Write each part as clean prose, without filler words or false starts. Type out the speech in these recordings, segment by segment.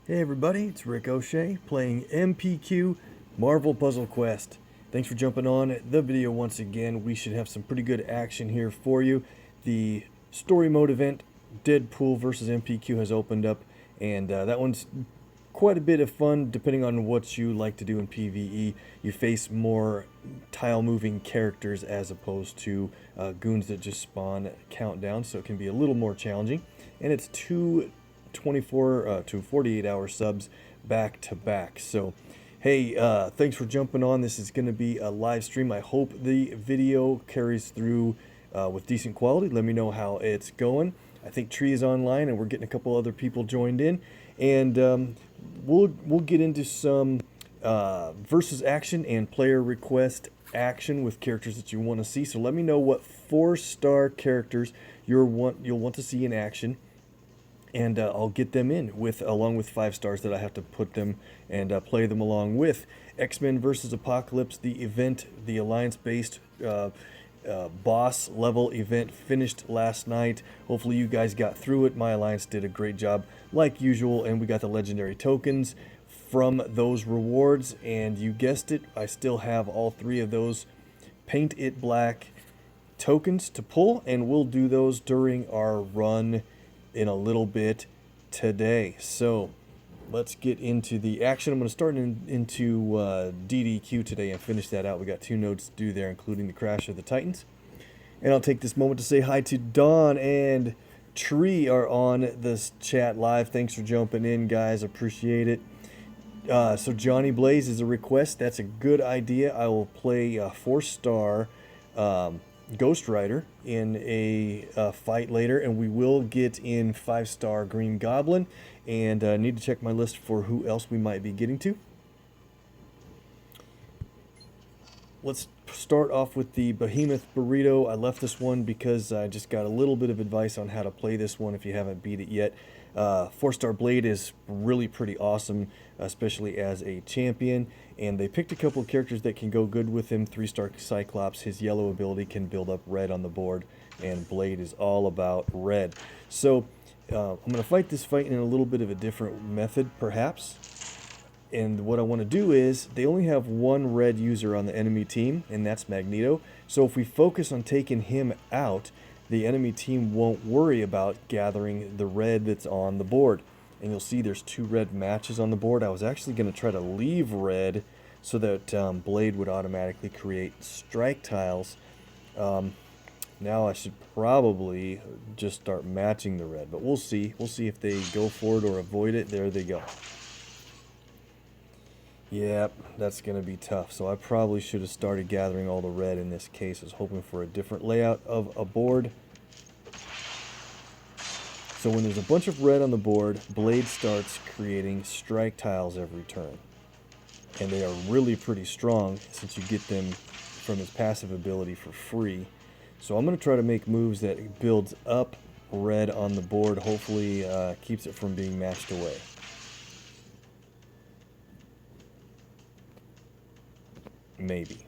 Hey everybody, it's Rick O'Shea playing MPQ Marvel Puzzle Quest. Thanks for jumping on the video once again. We should have some pretty good action here for you. The story mode event, Deadpool versus MPQ, has opened up, and that one's quite a bit of fun depending on what you like to do in PvE. You face more tile moving characters as opposed to goons that just spawn countdown, so it can be a little more challenging. And it's 24 to 48 hour subs back to back. So hey, thanks for jumping on. This is going to be a live stream. I hope the video carries through with decent quality. Let me know how it's going. I think Tree is online and we're getting a couple other people joined in, and we'll get into some versus action and player request action with characters that you want to see. So let me know what 4-star characters you'll want to see in action, and I'll get them in along with 5 stars that I have to put them and play them along with. X-Men versus Apocalypse, the event, the alliance-based boss level event finished last night. Hopefully you guys got through it. My alliance did a great job like usual, and we got the legendary tokens from those rewards, and you guessed it, I still have all 3 of those Paint It Black tokens to pull, and we'll do those during our run in a little bit today. So let's get into the action. I'm going to start into DDQ today and finish that out. We got 2 nodes to do there, including the Crash of the Titans. And I'll take this moment to say hi to Dawn and Tree are on this chat live. Thanks for jumping in, guys. Appreciate it. So Johnny Blaze is a request. That's a good idea. I will play 4-star Ghost Rider in a fight later, and we will get in 5-star Green Goblin, and need to check my list for who else we might be getting to. Let's start off with the Behemoth Burrito. I left this one because I just got a little bit of advice on how to play this one if you haven't beat it yet. 4-star Blade is really pretty awesome, especially as a champion, and they picked a couple of characters that can go good with him. 3-star Cyclops, his yellow ability can build up red on the board, and Blade is all about red. So I'm going to fight this fight in a little bit of a different method, perhaps. And what I want to do is, they only have 1 red user on the enemy team, and that's Magneto. So if we focus on taking him out, the enemy team won't worry about gathering the red that's on the board. And you'll see there's 2 red matches on the board. I was actually going to try to leave red so that Blade would automatically create strike tiles. Now I should probably just start matching the red, but we'll see. We'll see if they go for it or avoid it. There they go. Yep, that's going to be tough. So I probably should have started gathering all the red in this case. I was hoping for a different layout of a board. So when there's a bunch of red on the board, Blade starts creating strike tiles every turn. And they are really pretty strong since you get them from his passive ability for free. So I'm going to try to make moves that builds up red on the board, hopefully keeps it from being matched away. Maybe.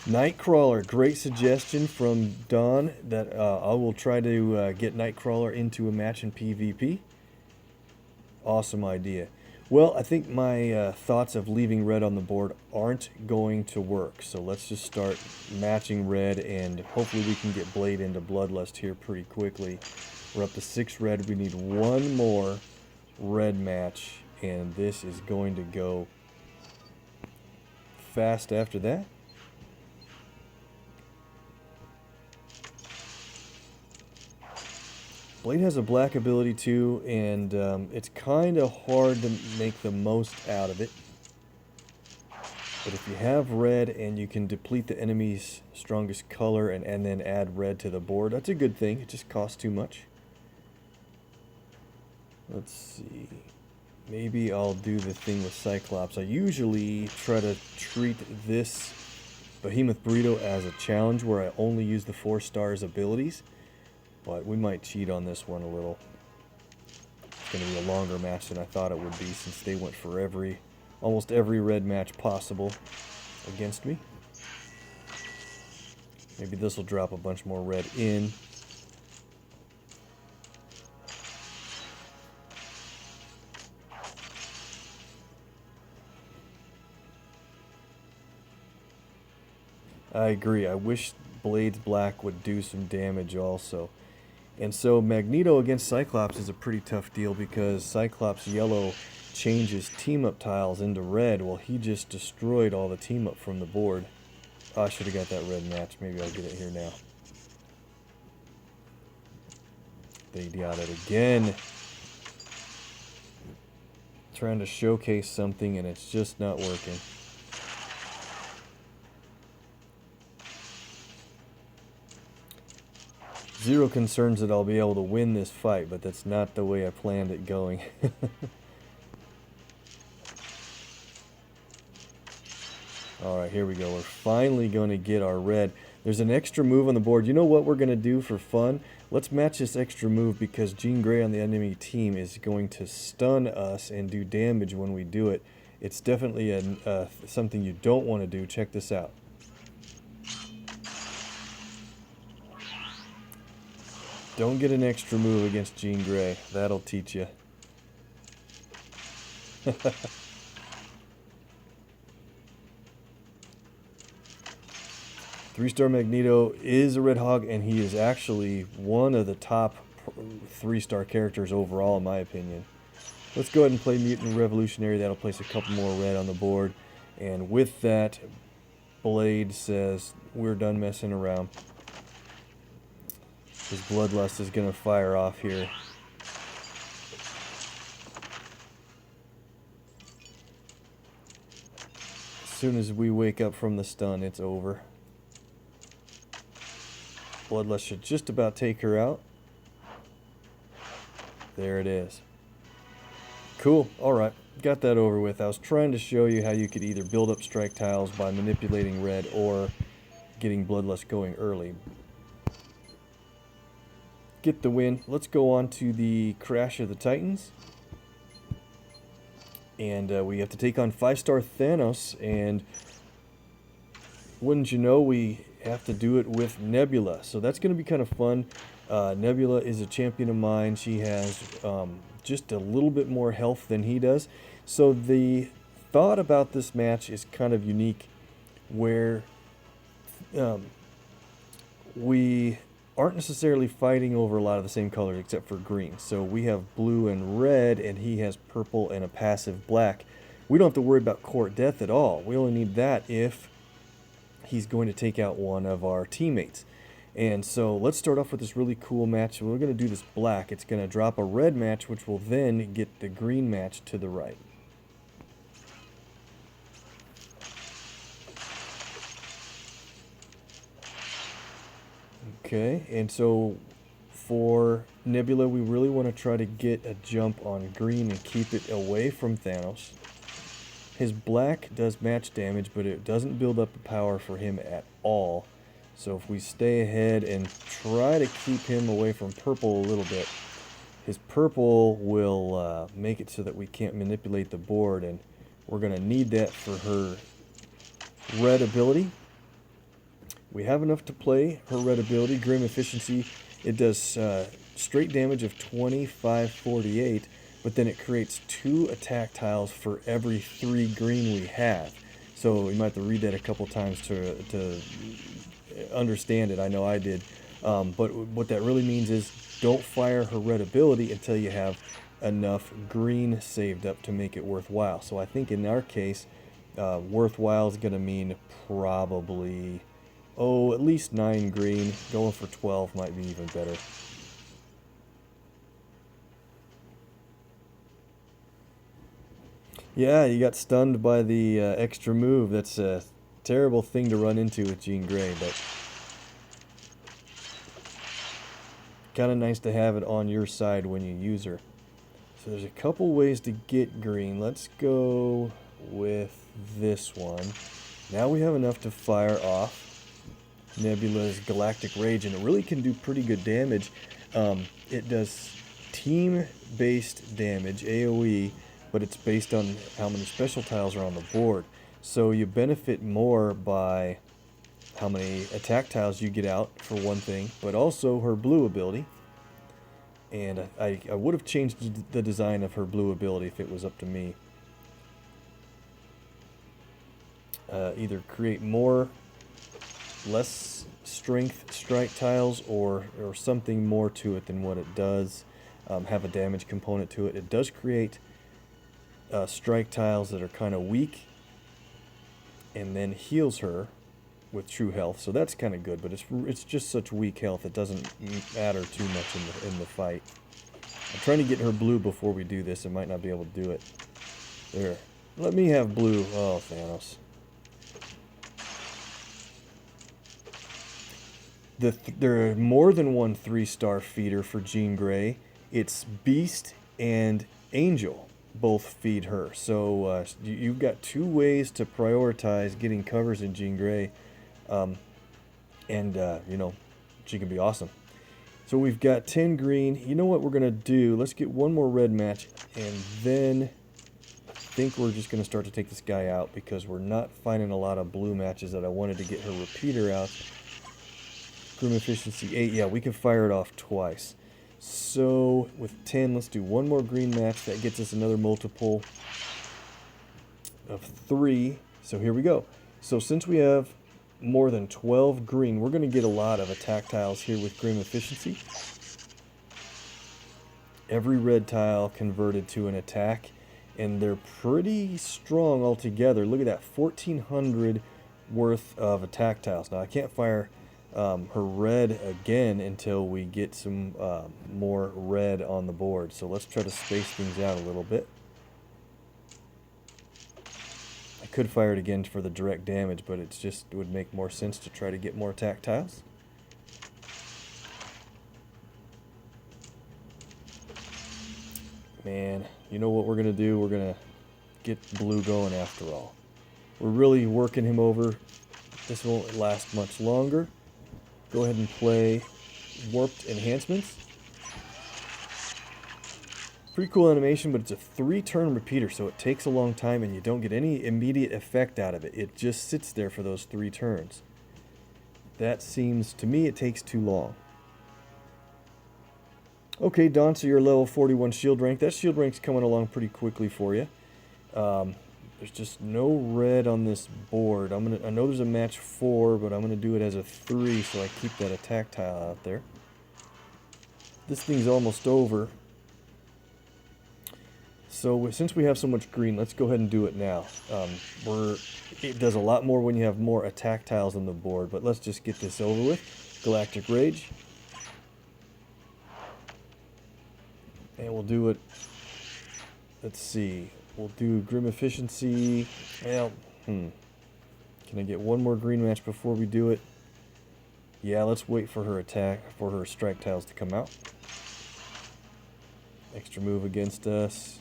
Nightcrawler, great suggestion from Dawn that I will try to get Nightcrawler into a match in PvP. Awesome idea. Well, I think my thoughts of leaving red on the board aren't going to work. So let's just start matching red, and hopefully we can get Blade into Bloodlust here pretty quickly. We're up to 6 red. We need 1 more red match, and this is going to go fast after that. Blade has a black ability too, and it's kind of hard to make the most out of it. But if you have red and you can deplete the enemy's strongest color and then add red to the board, that's a good thing. It just costs too much. Let's see. Maybe I'll do the thing with Cyclops. I usually try to treat this Behemoth Burrito as a challenge where I only use the 4-stars abilities. But we might cheat on this one a little. It's going to be a longer match than I thought it would be, since they went for almost every red match possible against me. Maybe this will drop a bunch more red in. I agree. I wish Blades Black would do some damage also. And so Magneto against Cyclops is a pretty tough deal because Cyclops Yellow changes team-up tiles into red while he just destroyed all the team-up from the board. Oh, I should have got that red match. Maybe I'll get it here now. They got it again. Trying to showcase something and it's just not working. Zero concerns that I'll be able to win this fight, but that's not the way I planned it going. Alright, here we go. We're finally going to get our red. There's an extra move on the board. You know what we're going to do for fun? Let's match this extra move because Jean Grey on the enemy team is going to stun us and do damage when we do it. It's definitely something you don't want to do. Check this out. Don't get an extra move against Jean Grey. That'll teach you. 3-star Magneto is a Red Hog, and he is actually one of the top 3-star characters overall, in my opinion. Let's go ahead and play Mutant Revolutionary. That'll place a couple more red on the board. And with that, Blade says, we're done messing around. His Bloodlust is going to fire off here. As soon as we wake up from the stun, it's over. Bloodlust should just about take her out. There it is. Cool. Alright. Got that over with. I was trying to show you how you could either build up strike tiles by manipulating red or getting Bloodlust going early. Get the win. Let's go on to the Crash of the Titans. And we have to take on 5-star Thanos. And wouldn't you know, we have to do it with Nebula. So that's going to be kind of fun. Nebula is a champion of mine. She has just a little bit more health than he does. So the thought about this match is kind of unique, where we aren't necessarily fighting over a lot of the same colors except for green. So we have blue and red, and he has purple and a passive black. We don't have to worry about court death at all. We only need that if he's going to take out one of our teammates. And so let's start off with this really cool match. We're going to do this black. It's going to drop a red match, which will then get the green match to the right. Okay, and so for Nebula, we really want to try to get a jump on green and keep it away from Thanos. His black does match damage, but it doesn't build up the power for him at all. So if we stay ahead and try to keep him away from purple a little bit, his purple will make it so that we can't manipulate the board, and we're going to need that for her red ability. We have enough to play her red ability, Grim Efficiency. It does straight damage of 2548, but then it creates 2 attack tiles for every 3 green we have. So you might have to read that a couple times to understand it. I know I did. But what that really means is don't fire her red ability until you have enough green saved up to make it worthwhile. So I think in our case, worthwhile is going to mean probably, at least 9 green. Going for 12 might be even better. Yeah, you got stunned by the extra move. That's a terrible thing to run into with Jean Grey, but kind of nice to have it on your side when you use her. So there's a couple ways to get green. Let's go with this one. Now we have enough to fire off Nebula's Galactic Rage, and it really can do pretty good damage. It does team-based damage, AoE, but it's based on how many special tiles are on the board. So you benefit more by how many attack tiles you get out, for one thing, but also her blue ability. And I would have changed the design of her blue ability if it was up to me. Either create more less strength strike tiles or something more to it than what it does. Have a damage component to it. It does create strike tiles that are kind of weak, and then heals her with true health, so that's kind of good. But it's just such weak health, it doesn't matter too much in the fight. I'm trying to get her blue before we do this. I might not be able to do it. There, let me have blue. Oh, Thanos. There are more than one 3-star feeder for Jean Grey. It's Beast and Angel both feed her. So you've got 2 ways to prioritize getting covers in Jean Grey. You know, she can be awesome. So we've got 10 green. You know what we're going to do? Let's get one more red match, and then I think we're just going to start to take this guy out because we're not finding a lot of blue matches that I wanted to get her repeater out. Grim efficiency 8. Yeah, we can fire it off twice. So with 10, let's do one more green match. That gets us another multiple of 3. So here we go. So since we have more than 12 green, we're going to get a lot of attack tiles here with Grim efficiency. Every red tile converted to an attack, and they're pretty strong altogether. Look at that, 1,400 worth of attack tiles. Now I can't fire her red again until we get some more red on the board. So let's try to space things out a little bit. I could fire it again for the direct damage, but it would make more sense to try to get more attack tiles. Man, you know what we're going to do? We're going to get blue going after all. We're really working him over. This won't last much longer. Go ahead and play Warped Enhancements. Pretty cool animation, but it's a 3-turn repeater, so it takes a long time and you don't get any immediate effect out of it. It just sits there for those 3 turns. That seems, to me, it takes too long. Okay, Don, so you're level 41 shield rank. That shield rank's coming along pretty quickly for you. There's just no red on this board. I know there's a match 4, but I'm gonna do it as a 3, so I keep that attack tile out there. This thing's almost over. So since we have so much green, let's go ahead and do it now. It does a lot more when you have more attack tiles on the board, but let's just get this over with. Galactic Rage. And we'll do it, let's see, we'll do Grim Efficiency. Well, can I get one more green match before we do it? Yeah, let's wait for her strike tiles to come out. Extra move against us.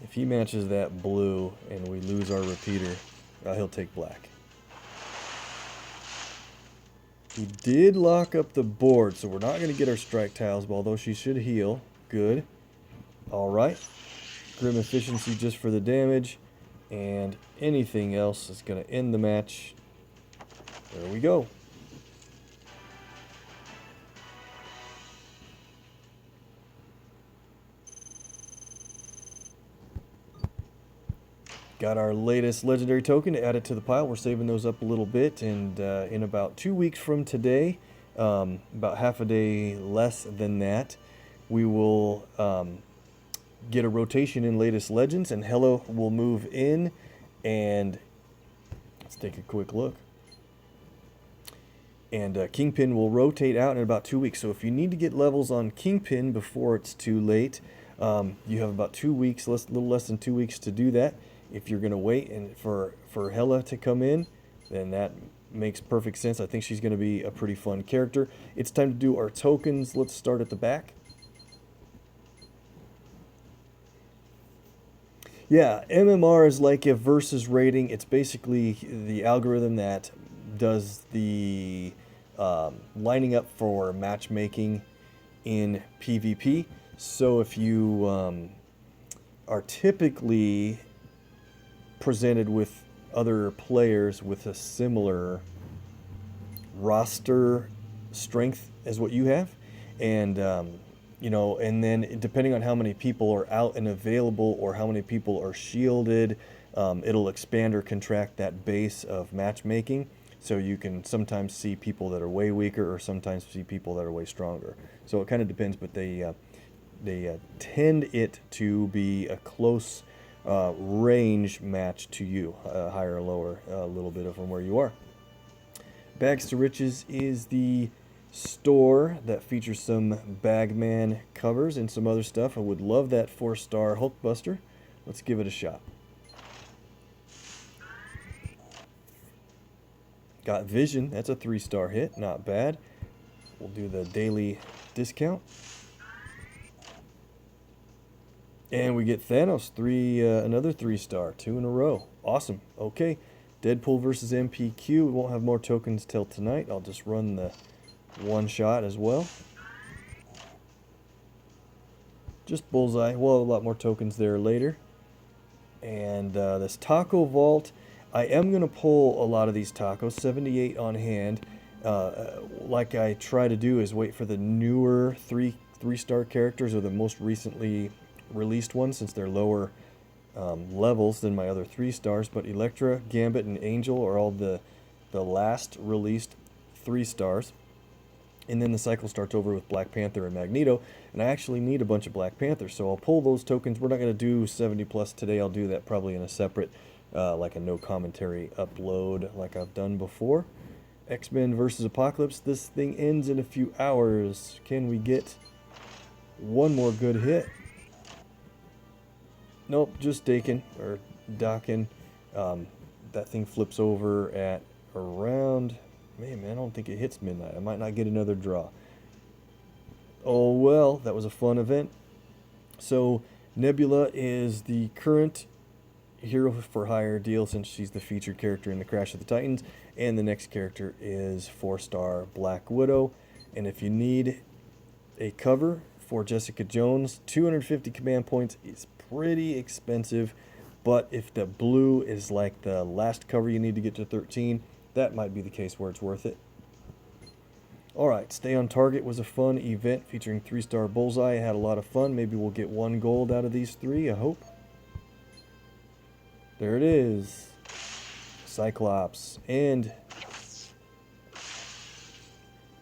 If he matches that blue and we lose our repeater, he'll take black. He did lock up the board, so we're not going to get our strike tiles, although she should heal. Good. Alright. Grim Efficiency just for the damage, and anything else is going to end the match. There we go. Got our latest legendary token to add it to the pile. We're saving those up a little bit, and in about 2 weeks from today, about half a day less than that, we will get a rotation in latest legends, and Hela will move in. And let's take a quick look. And Kingpin will rotate out in about 2 weeks. So if you need to get levels on Kingpin before it's too late, you have about 2 weeks, a little less than 2 weeks to do that. If you're going to wait and for Hela to come in, then that makes perfect sense. I think she's going to be a pretty fun character. It's time to do our tokens. Let's start at the back. Yeah, MMR is like a versus rating. It's basically the algorithm that does the lining up for matchmaking in PvP. So if you are typically presented with other players with a similar roster strength as what you have, and you know, and then depending on how many people are out and available or how many people are shielded, it'll expand or contract that base of matchmaking. So you can sometimes see people that are way weaker, or sometimes see people that are way stronger. So it kind of depends, but they tend it to be a close range match to you, higher or lower, a little bit from where you are. Bags to Riches is the store that features some Bagman covers and some other stuff. I would love that 4-star Hulkbuster. Let's give it a shot. Got Vision, that's a 3-star hit, not bad. We'll do the daily discount. And we get Thanos, another 3-star, 2 in a row. Awesome. Okay, Deadpool versus MPQ. We won't have more tokens till tonight. I'll just run the one shot as well. Just Bullseye. We'll have a lot more tokens there later. And this Taco Vault, I am going to pull a lot of these tacos, 78 on hand. Like I try to do is wait for the newer three-star characters, or the most recently released ones, since they're lower levels than my other 3-stars. But Elektra, Gambit, and Angel are all the last released 3-stars. And then the cycle starts over with Black Panther and Magneto, and I actually need a bunch of Black Panthers, so I'll pull those tokens. We're not going to do 70 plus today. I'll do that probably in a separate, like a no commentary upload like I've done before. X-Men versus Apocalypse. This thing ends in a few hours. Can we get one more good hit? Nope, just Dakin, or Dakin. That thing flips over at around... Man, I don't think it hits midnight. I might not get another draw. Oh well, that was a fun event. So Nebula is the current Hero for Hire deal, since she's the featured character in the Crash of the Titans. And the next character is 4-star Black Widow. And if you need a cover for Jessica Jones, 250 command points is pretty expensive. But if the blue is like the last cover you need to get to 13, that might be the case where it's worth it. Alright, Stay on Target was a fun event featuring 3-star Bullseye. I had a lot of fun. Maybe we'll get 1 gold out of these 3, I hope. There it is. Cyclops and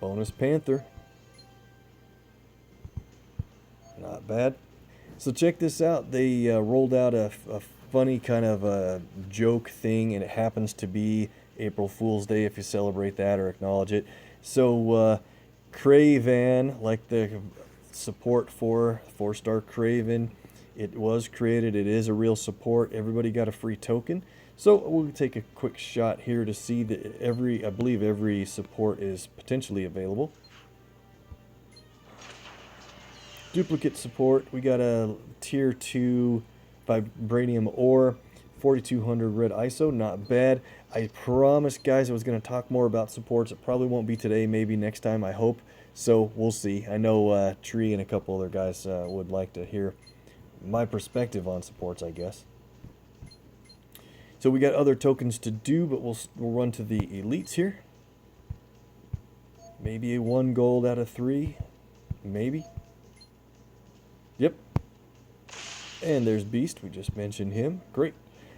bonus Panther. Not bad. So check this out. They rolled out a funny kind of a joke thing, and it happens to be April Fool's Day if you celebrate that or acknowledge it. So Craven, like the support for 4-star Craven, it was created. It is a real support. Everybody got a free token. So we'll take a quick shot here to see that I believe every support is potentially available. Duplicate support. We got a tier 2 vibranium ore, 4200 red ISO, not bad. I promised guys I was going to talk more about supports. It probably won't be today, maybe next time, I hope. So we'll see. I know Tree and a couple other guys would like to hear my perspective on supports, I guess. So we got other tokens to do, but we'll run to the elites here. Maybe a 1 gold out of 3, maybe. Yep. And there's Beast. We just mentioned him. Great.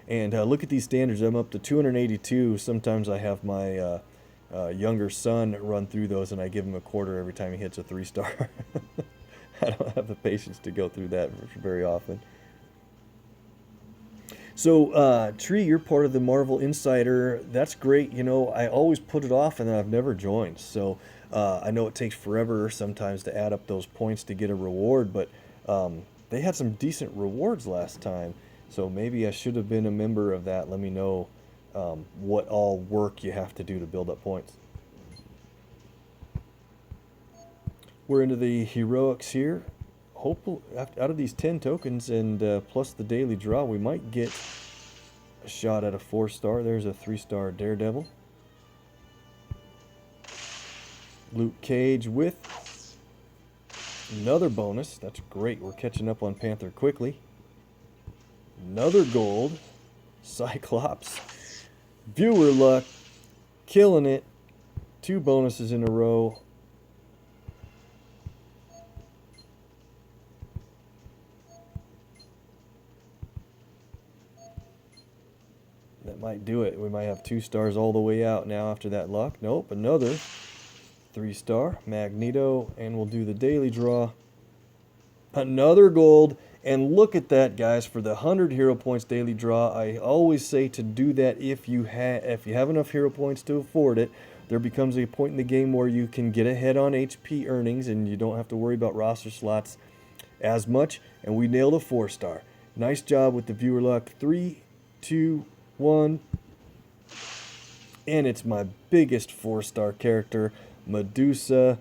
And look at these standards. I'm up to 282. Sometimes I have my younger son run through those, and I give him a quarter every time he hits a 3-star. I don't have the patience to go through that very often. So, Tree, you're part of the Marvel Insider. That's great. You know, I always put it off, and then I've never joined. So, I know it takes forever sometimes to add up those points to get a reward, but they had some decent rewards last time. So maybe I should have been a member of that. Let me know what all work you have to do to build up points. We're into the heroics here. Hopefully, out of these 10 tokens and plus the daily draw, we might get a shot at a 4-star. There's a 3-star Daredevil. Luke Cage with another bonus. That's great. We're catching up on Panther quickly. Another gold. Cyclops. Viewer luck. Killing it. 2 bonuses in a row. That might do it. We might have 2 stars all the way out now after that luck. Nope, another 3-star Magneto, and we'll do the daily draw. Another gold, and look at that, guys. For the 100 hero points daily draw, I always say to do that if you have enough hero points to afford it. There becomes a point in the game where you can get ahead on HP earnings, and you don't have to worry about roster slots as much. And we nailed a 4-star. Nice job with the viewer luck. 3, 2, 1, and it's my biggest 4-star character, Medusa.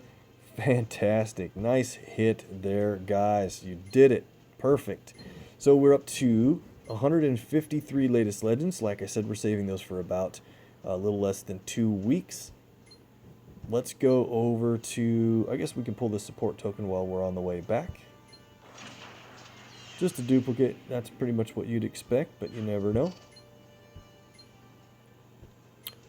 Fantastic. Nice hit there, guys. You did it. Perfect. So we're up to 153 latest legends. Like I said, we're saving those for about a little less than 2 weeks. Let's go over to, I guess we can pull the support token while we're on the way back. Just a duplicate. That's pretty much what you'd expect, but you never know.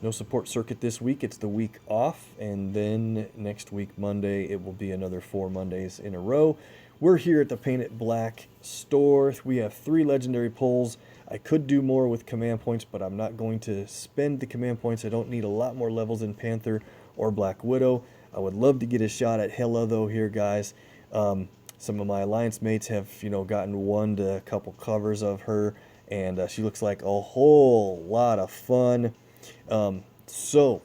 No support circuit this week. It's the week off, and then next week, Monday, it will be another 4 Mondays in a row. We're here at the Paint It Black store. We have 3 legendary pulls. I could do more with command points, but I'm not going to spend the command points. I don't need a lot more levels in Panther or Black Widow. I would love to get a shot at Hela, though, here, guys. Some of my alliance mates have, gotten 1 to a couple covers of her, and she looks like a whole lot of fun. So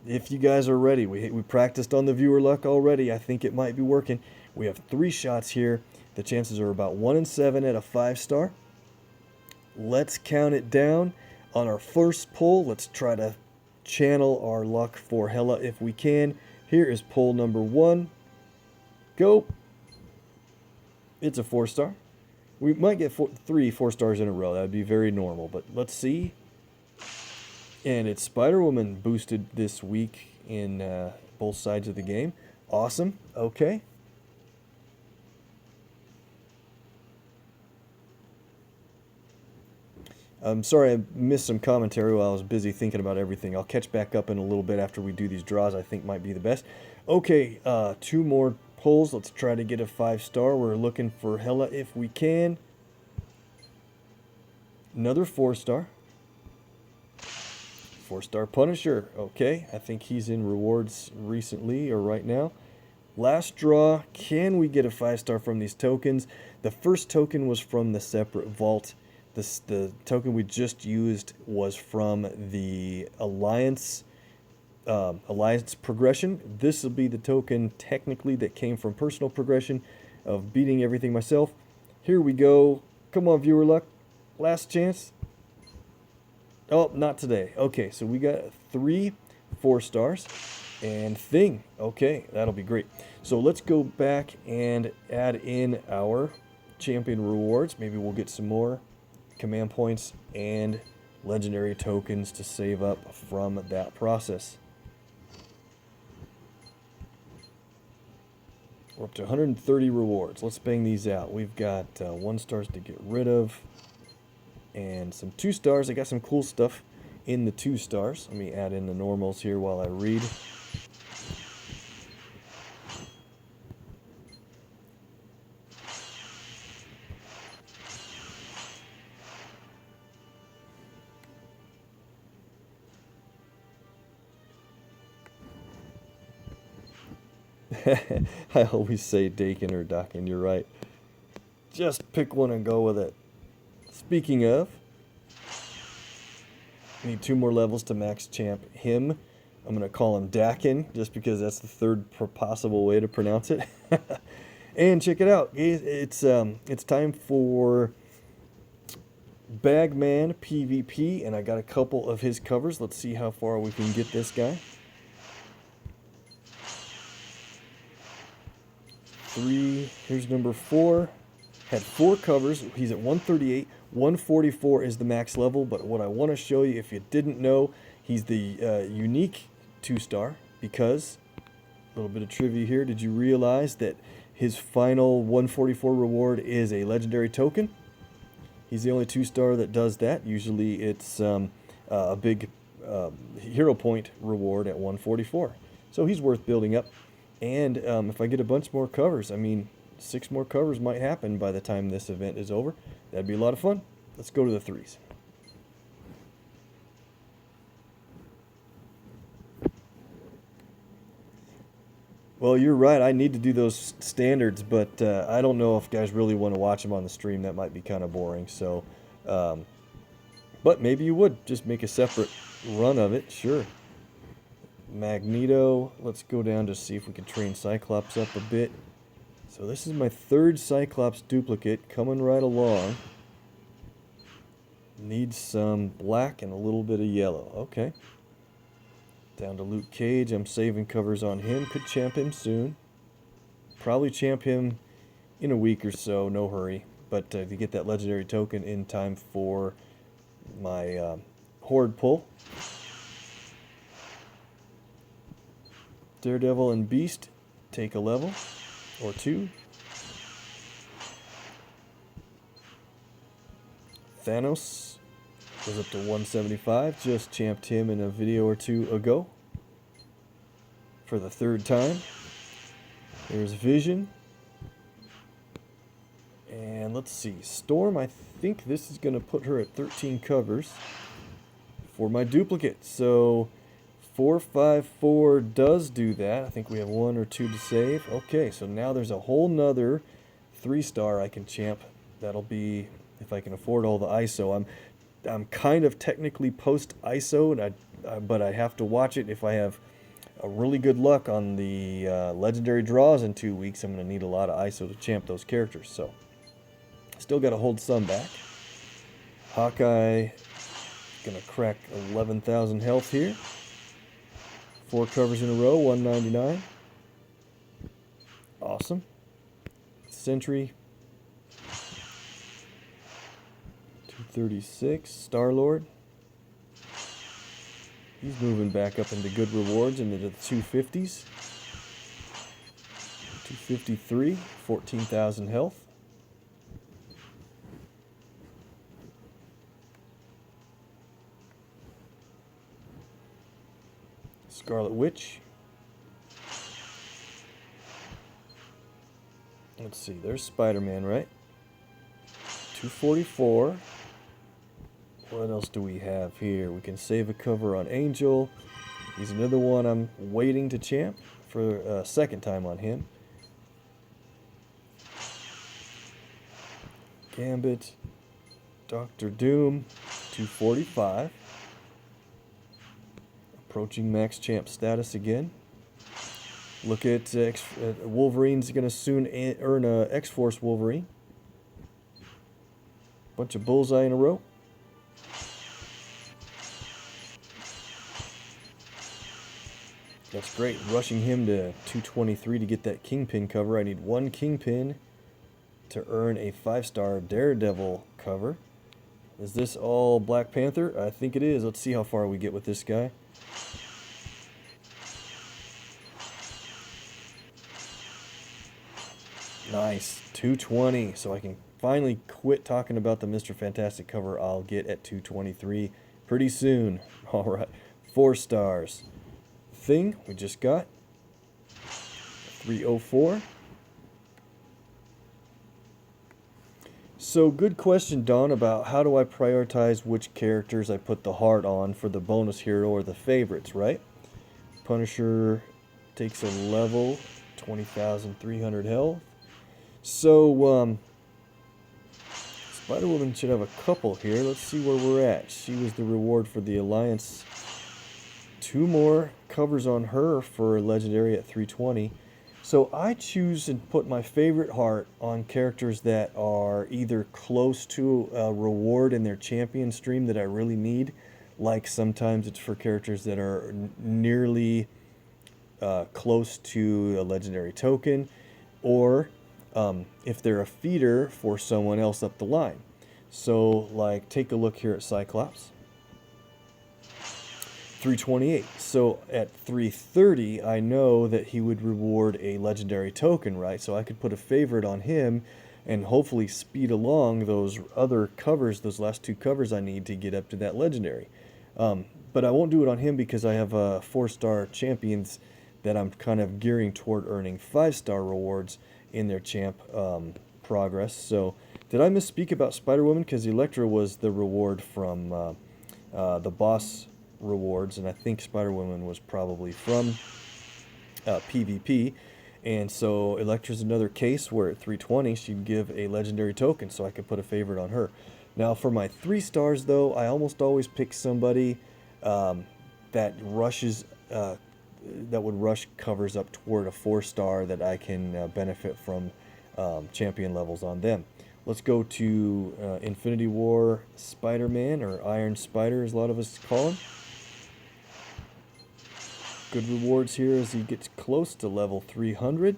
if you guys are ready, we practiced on the viewer luck already. I think it might be working. We have 3 shots here. The chances are about 1 in 7 at a 5-star. Let's count it down. On our first pull, let's try to channel our luck for Hela if we can. Here is pull number 1. Go. It's a 4-star. We might get 3 4-stars in a row. That would be very normal, but let's see. And it's Spider-Woman boosted this week in both sides of the game. Awesome. Okay. I'm sorry I missed some commentary while I was busy thinking about everything. I'll catch back up in a little bit after we do these draws. I think might be the best. Okay, 2 more pulls. Let's try to get a 5-star. We're looking for Hela if we can. Another 4-star. 4-star Punisher. Okay, I think he's in rewards recently or right now. Last draw. Can we get a 5-star from these tokens? The first token was from the separate vault. The token we just used was from the Alliance progression. This will be the token technically that came from personal progression of beating everything myself. Here we go. Come on, viewer luck. Last chance. Oh, not today. Okay, so we got 3 4-stars and Thing. Okay, that'll be great. So let's go back and add in our champion rewards. Maybe we'll get some more command points and legendary tokens to save up from that process. We're up to 130 rewards. Let's bang these out. We've got 1-stars to get rid of and some 2-stars. I got some cool stuff in the 2-stars. Let me add in the normals here while I read. I always say Dakin or Dakin, you're right. Just pick one and go with it. Speaking of, need 2 more levels to max champ him. I'm going to call him Dakin just because that's the third possible way to pronounce it. And check it out. It's time for Bagman PvP, and I got a couple of his covers. Let's see how far we can get this guy. 3, here's number 4. Had 4 covers. He's at 138. 144 is the max level, but what I want to show you, if you didn't know, he's the unique 2-star because, a little bit of trivia here, did you realize that his final 144 reward is a legendary token? He's the only 2-star that does that. Usually it's a big hero point reward at 144. So he's worth building up. And if I get a bunch more covers, I mean, 6 more covers might happen by the time this event is over. That'd be a lot of fun. Let's go to the 3s. Well, you're right. I need to do those standards, but I don't know if guys really want to watch them on the stream. That might be kind of boring. So, um, but maybe you would just make a separate run of it. Sure. Magneto. Let's go down to see if we can train Cyclops up a bit. So this is my third Cyclops duplicate coming right along. Needs some black and a little bit of yellow. Okay. Down to Luke Cage. I'm saving covers on him. Could champ him soon. Probably champ him in a week or so. No hurry. But to get that legendary token in time for my Horde pull. Daredevil and Beast take a level or two. Thanos goes up to 175. Just champed him in a video or two ago for the third time. There's Vision. And let's see. Storm, I think this is going to put her at 13 covers for my duplicate. So 454 does do that. I think we have one or two to save. Okay, so now there's a whole nother 3-star I can champ. That'll be if I can afford all the ISO. I'm kind of technically post ISO, but I have to watch it. If I have a really good luck on the legendary draws in 2 weeks, I'm going to need a lot of ISO to champ those characters. So still got to hold some back. Hawkeye gonna crack 11,000 health here. 4 covers in a row, 199. Awesome. Sentry. 236. Star-Lord. He's moving back up into good rewards into the 250s. 253. 14,000 health. Scarlet Witch. Let's see, there's Spider-Man, right? 244. What else do we have here? We can save a cover on Angel. He's another one I'm waiting to champ for a second time on him. Gambit. Doctor Doom. 245. Approaching max champ status again. Look at Wolverine's going to soon earn a X-Force Wolverine. Bunch of bullseye in a row. That's great. Rushing him to 223 to get that Kingpin cover. I need 1 Kingpin to earn a 5-star Daredevil cover. Is this all Black Panther? I think it is. Let's see how far we get with this guy. Nice, 220, so I can finally quit talking about the Mr. Fantastic cover I'll get at 223 pretty soon. All right, 4 stars. Thing we just got, 304. So good question, Don, about how do I prioritize which characters I put the heart on for the bonus hero or the favorites, right? Punisher takes a level, 20,300 health. So, Spider-Woman should have a couple here. Let's see where we're at. She was the reward for the Alliance. 2 more covers on her for Legendary at 320. So I choose and put my favorite heart on characters that are either close to a reward in their champion stream that I really need. Like sometimes it's for characters that are nearly close to a legendary token, or if they're a feeder for someone else up the line. So, like, take a look here at Cyclops. 328. So at 330, I know that he would reward a legendary token, right? So I could put a favorite on him and hopefully speed along those other covers, those last 2 covers I need to get up to that legendary. But I won't do it on him because I have 4-star champions that I'm kind of gearing toward earning 5-star rewards in their champ progress. So did I misspeak about Spider-Woman? Because Elektra was the reward from the boss rewards, and I think Spider-Woman was probably from PvP. And so Electra's another case where at 320 she'd give a legendary token, so I could put a favorite on her. Now for my 3 stars though, I almost always pick somebody that rushes, that would rush covers up toward a 4-star that I can benefit from champion levels on them. Let's go to Infinity War Spider-Man, or Iron Spider as a lot of us call him. Good rewards here as he gets close to level 300.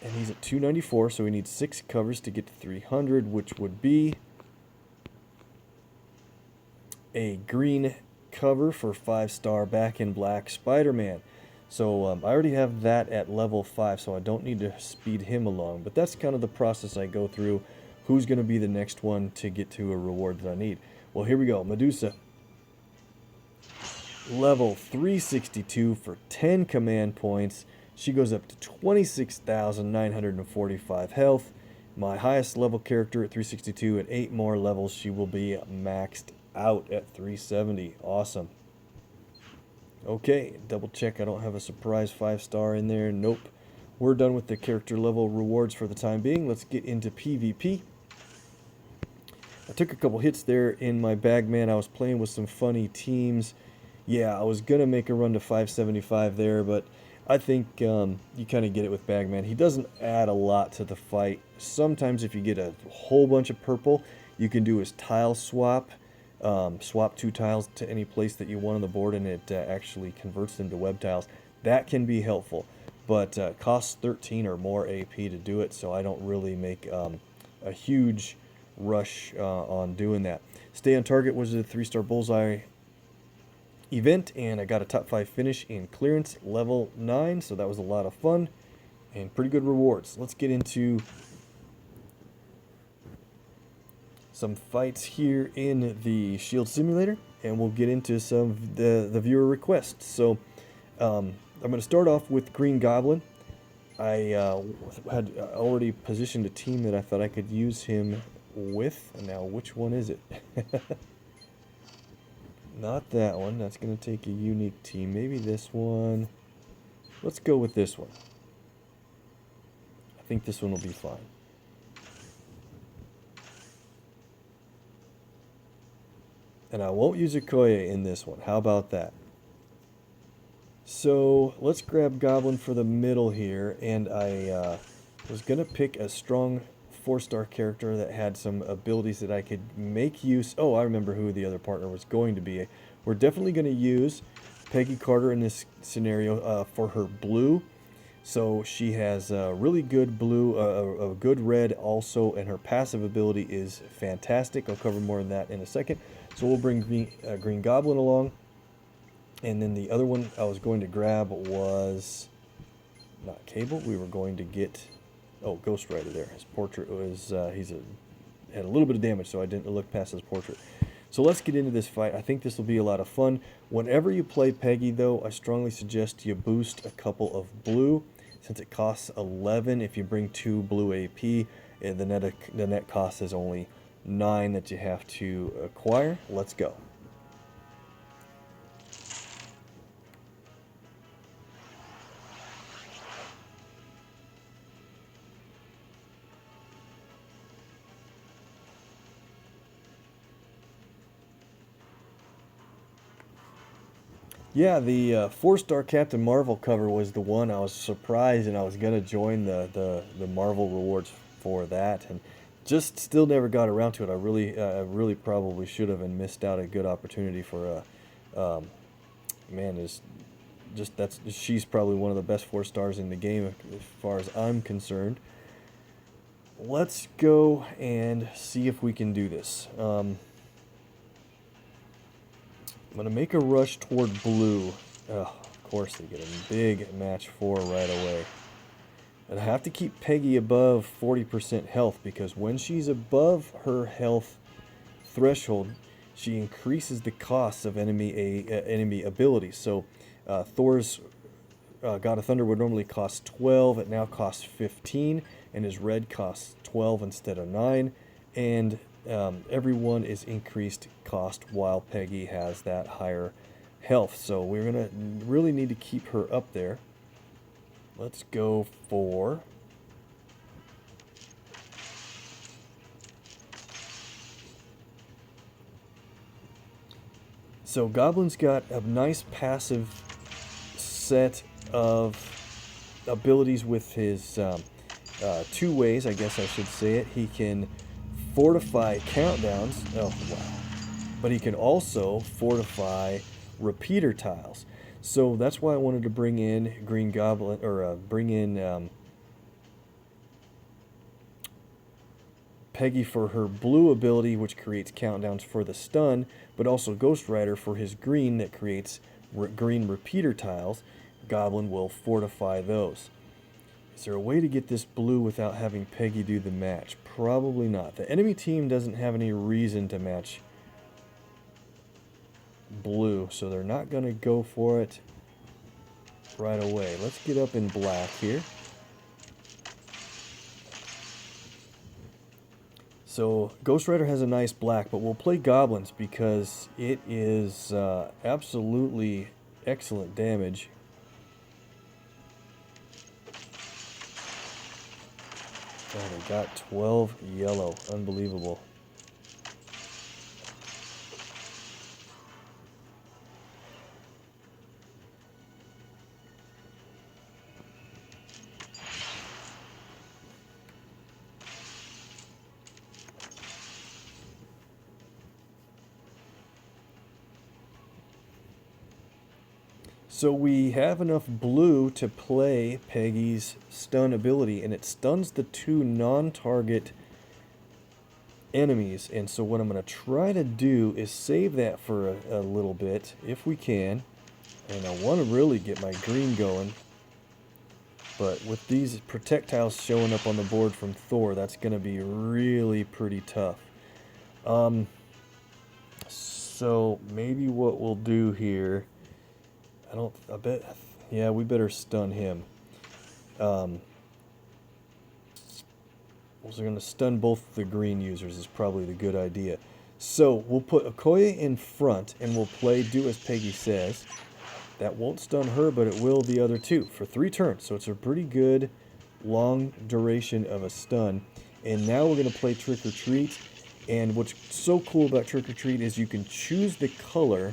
And he's at 294, so we need 6 covers to get to 300, which would be a green cover for 5-star Back in Black Spider-Man. So I already have that at level 5, so I don't need to speed him along. But that's kind of the process I go through. Who's going to be the next one to get to a reward that I need? Well, here we go. Medusa. Level 362 for 10 command points. She goes up to 26,945 health. My highest level character at 362. At 8 more levels, she will be maxed out at 370. Awesome. Okay, double check I don't have a surprise 5-star in there. Nope. We're done with the character level rewards for the time being. Let's get into PvP. I took a couple hits there in my Bagman. I was playing with some funny teams. Yeah, I was going to make a run to 575 there, but I think you kind of get it with Bagman. He doesn't add a lot to the fight. Sometimes if you get a whole bunch of purple, you can do his tile swap. Swap 2 tiles to any place that you want on the board, and it actually converts them to web tiles. That can be helpful, but costs 13 or more AP to do it, so I don't really make a huge rush on doing that. Stay on Target was a 3-star bullseye event, and I got a top 5 finish in clearance level 9, so that was a lot of fun and pretty good rewards. Let's get into some fights here in the Shield Simulator, and we'll get into some of the viewer requests. So I'm going to start off with Green Goblin. I had already positioned a team that I thought I could use him with. Now, which one is it? Not that one. That's going to take a unique team. Maybe this one. Let's go with this one. I think this one will be fine. And I won't use Okoye in this one. How about that? So let's grab Goblin for the middle here. And I was going to pick a strong 4-star character that had some abilities that I could make use. Oh, I remember who the other partner was going to be. We're definitely going to use Peggy Carter in this scenario for her blue. So she has a really good blue, a good red also, and her passive ability is fantastic. I'll cover more on that in a second. So we'll bring Green Goblin along. And then the other one I was going to grab was not Cable. We were going to get, oh, Ghost Rider there. His portrait was, had a little bit of damage, so I didn't look past his portrait. So let's get into this fight. I think this will be a lot of fun. Whenever you play Peggy, though, I strongly suggest you boost a couple of blue, since it costs 11 if you bring 2 blue AP, and the net cost is only 9 that you have to acquire. Let's go. Yeah, the 4-star Captain Marvel cover was the one I was surprised, and I was going to join the Marvel rewards for that, and just still never got around to it. I really probably should have, and missed out a good opportunity for man, she's probably one of the best 4-stars in the game as far as I'm concerned. Let's go and see if we can do this. I'm going to make a rush toward blue. Of course, they get a big match 4 right away. And I have to keep Peggy above 40% health, because when she's above her health threshold, she increases the costs of enemy abilities. So Thor's God of Thunder would normally cost 12. It now costs 15, and his red costs 12 instead of 9. And everyone is increased cost while Peggy has that higher health, so we're gonna really need to keep her up there. Let's go for... So Goblin's got a nice passive set of abilities with his two ways, I guess I should say it. He can fortify countdowns. Oh, wow. But he can also fortify repeater tiles. So that's why I wanted to bring in Green Goblin, or bring in Peggy for her blue ability, which creates countdowns for the stun, but also Ghost Rider for his green that creates green repeater tiles. Goblin will fortify those. Is there a way to get this blue without having Peggy do the match? Probably not. The enemy team doesn't have any reason to match blue, so they're not going to go for it right away. Let's get up in black here. So Ghost Rider has a nice black, but we'll play Goblins because it is absolutely excellent damage. Oh, they got 12 yellow. Unbelievable. So we have enough blue to play Peggy's stun ability, and it stuns the two non-target enemies. And so what I'm going to try to do is save that for a little bit, if we can. And I want to really get my green going. But with these projectiles showing up on the board from Thor, that's going to be really pretty tough. So maybe what we'll do here... I bet, yeah, we better stun him. So we're going to stun both the green users is probably the good idea. So we'll put Okoye in front and we'll play Do As Peggy Says. That won't stun her, but it will the other two for 3 turns. So it's a pretty good long duration of a stun. And now we're going to play Trick or Treat. And what's so cool about Trick or Treat is you can choose the color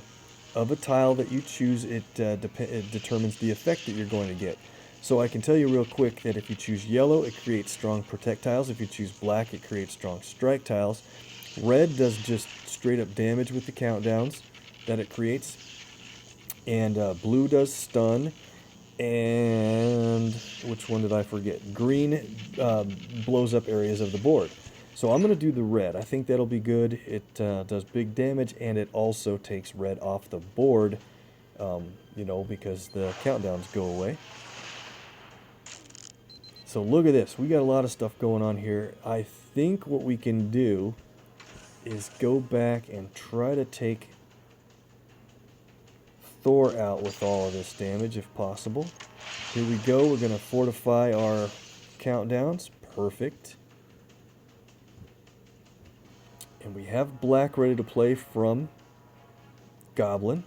of a tile that you choose. It determines the effect that you're going to get. So I can tell you real quick that if you choose yellow, it creates strong protect tiles. If you choose black, it creates strong strike tiles. Red does just straight up damage with the countdowns that it creates. And blue does stun. And which one did I forget? Green blows up areas of the board. So I'm going to do the red. I think that'll be good. It does big damage, and it also takes red off the board, you know, because the countdowns go away. So look at this. We got a lot of stuff going on here. I think what we can do is go back and try to take Thor out with all of this damage if possible. Here we go. We're going to fortify our countdowns. Perfect. And we have black ready to play from Goblin.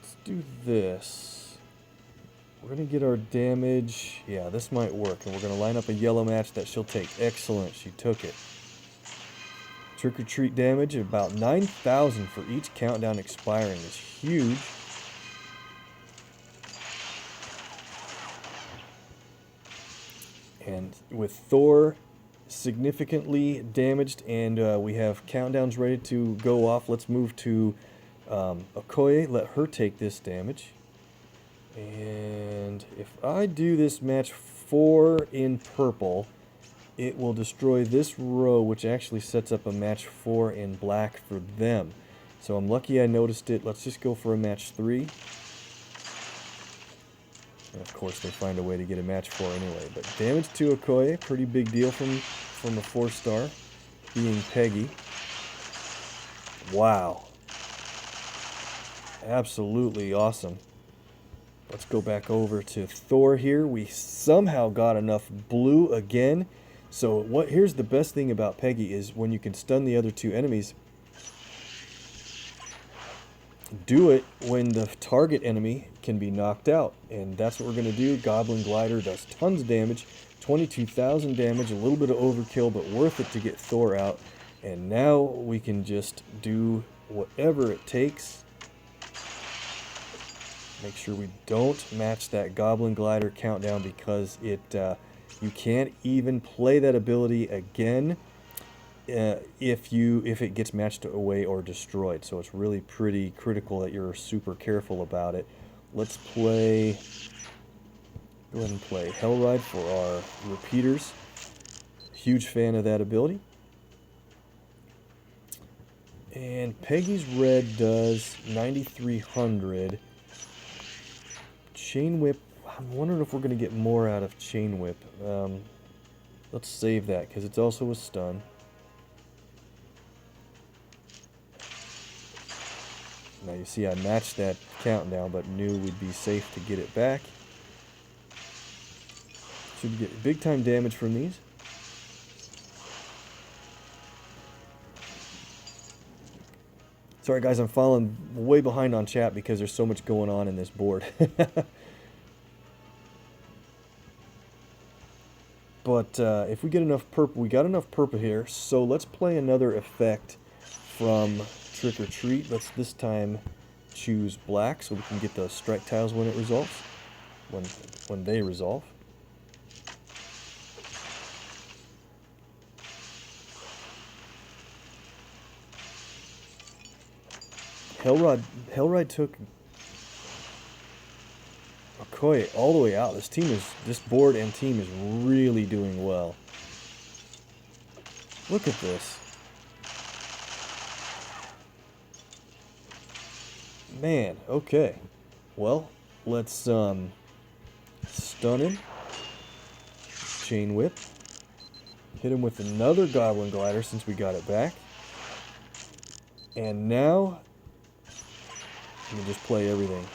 Let's do this. We're going to get our damage. Yeah, this might work. And we're going to line up a yellow match that she'll take. Excellent. She took it. Trick or Treat damage of about 9,000 for each countdown expiring is huge. And with Thor significantly damaged and we have countdowns ready to go off, let's move to Okoye. Let her take this damage. And if I do this match 4 in purple, it will destroy this row, which actually sets up a match 4 in black for them. So I'm lucky I noticed it. Let's just go for a match 3. And of course they find a way to get a match 4 anyway. But damage to Okoye, pretty big deal from a 4-star, being Peggy. Wow. Absolutely awesome. Let's go back over to Thor here. We somehow got enough blue again. So here's the best thing about Peggy is when you can stun the other two enemies, do it when the target enemy can be knocked out. And that's what we're going to do. Goblin Glider does tons of damage, 22,000 damage, a little bit of overkill, but worth it to get Thor out. And now we can just do whatever it takes. Make sure we don't match that Goblin Glider countdown, because it you can't even play that ability again if it gets matched away or destroyed. So it's really pretty critical that you're super careful about it. Let's go ahead and play Hellride for our repeaters. Huge fan of that ability. And Peggy's red does 9,300. Chain Whip, I'm wondering if we're going to get more out of Chain Whip. Let's save that, because it's also a stun. Now you see I matched that countdown, but knew we'd be safe to get it back. Should get big time damage from these. Sorry guys, I'm falling way behind on chat because there's so much going on in this board. But if we get enough purple, we got enough purple here, so let's play another effect from Trick or Treat. Let's this time choose black so we can get the strike tiles when it resolves, when they resolve. Hellride took Okoye all the way out. This board and team is really doing well. Look at this. Man, okay. Well, let's stun him. Chain Whip. Hit him with another Goblin Glider since we got it back. And now, let me just play everything.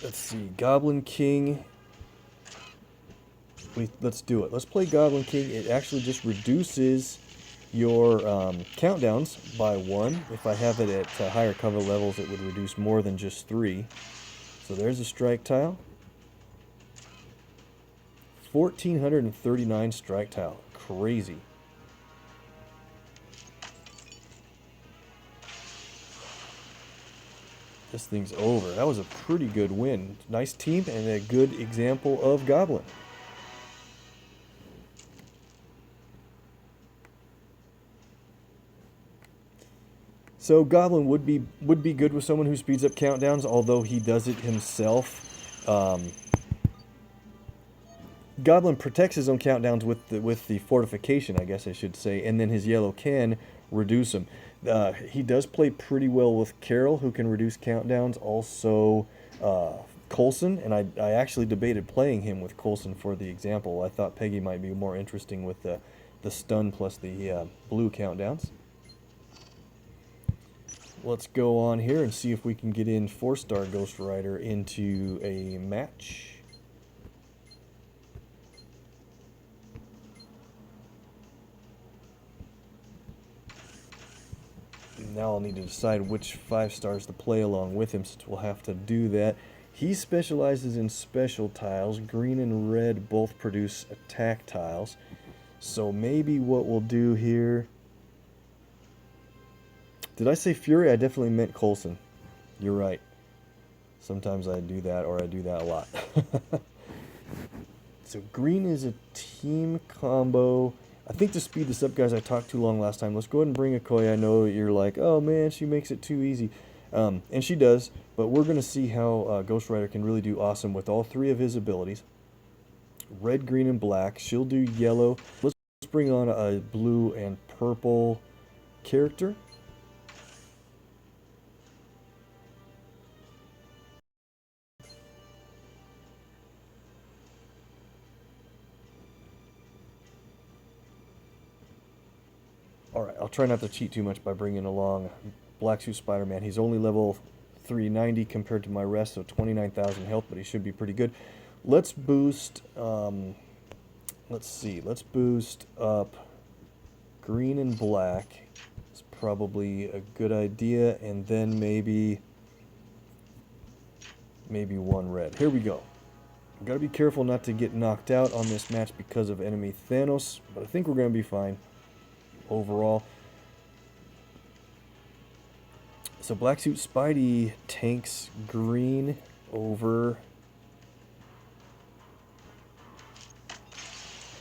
Let's see, Goblin King. Let's do it. Let's play Goblin King. It actually just reduces your countdowns by 1. If I have it at higher cover levels, it would reduce more than just 3. So there's a strike tile. 1,439 strike tile. Crazy. This thing's over. That was a pretty good win. Nice team and a good example of Goblin. So Goblin would be good with someone who speeds up countdowns, although he does it himself. Goblin protects his own countdowns with the fortification, I guess I should say, and then his yellow can reduce them. He does play pretty well with Carol, who can reduce countdowns. Also, Coulson, and I actually debated playing him with Coulson for the example. I thought Peggy might be more interesting with the stun plus the blue countdowns. Let's go on here and see if we can get in 4-star Ghost Rider into a match. Now I'll need to decide which 5 stars to play along with him, since we'll have to do that. He specializes in special tiles. Green and red both produce attack tiles. So maybe what we'll do here... Did I say Fury? I definitely meant Coulson. You're right. Sometimes I do that, or I do that a lot. So green is a team combo. I think to speed this up, guys, I talked too long last time. Let's go ahead and bring Okoye. I know you're like, oh man, she makes it too easy. And she does, but we're going to see how Ghost Rider can really do awesome with all 3 of his abilities. Red, green, and black. She'll do yellow. Let's bring on a blue and purple character. Alright, I'll try not to cheat too much by bringing along Black Suit Spider-Man. He's only level 390 compared to my rest, so 29,000 health, but he should be pretty good. Let's boost, let's see, let's boost up green and black. It's probably a good idea, and then maybe one red. Here we go. Gotta be careful not to get knocked out on this match because of enemy Thanos, but I think we're gonna be fine overall. So Black Suit Spidey tanks green over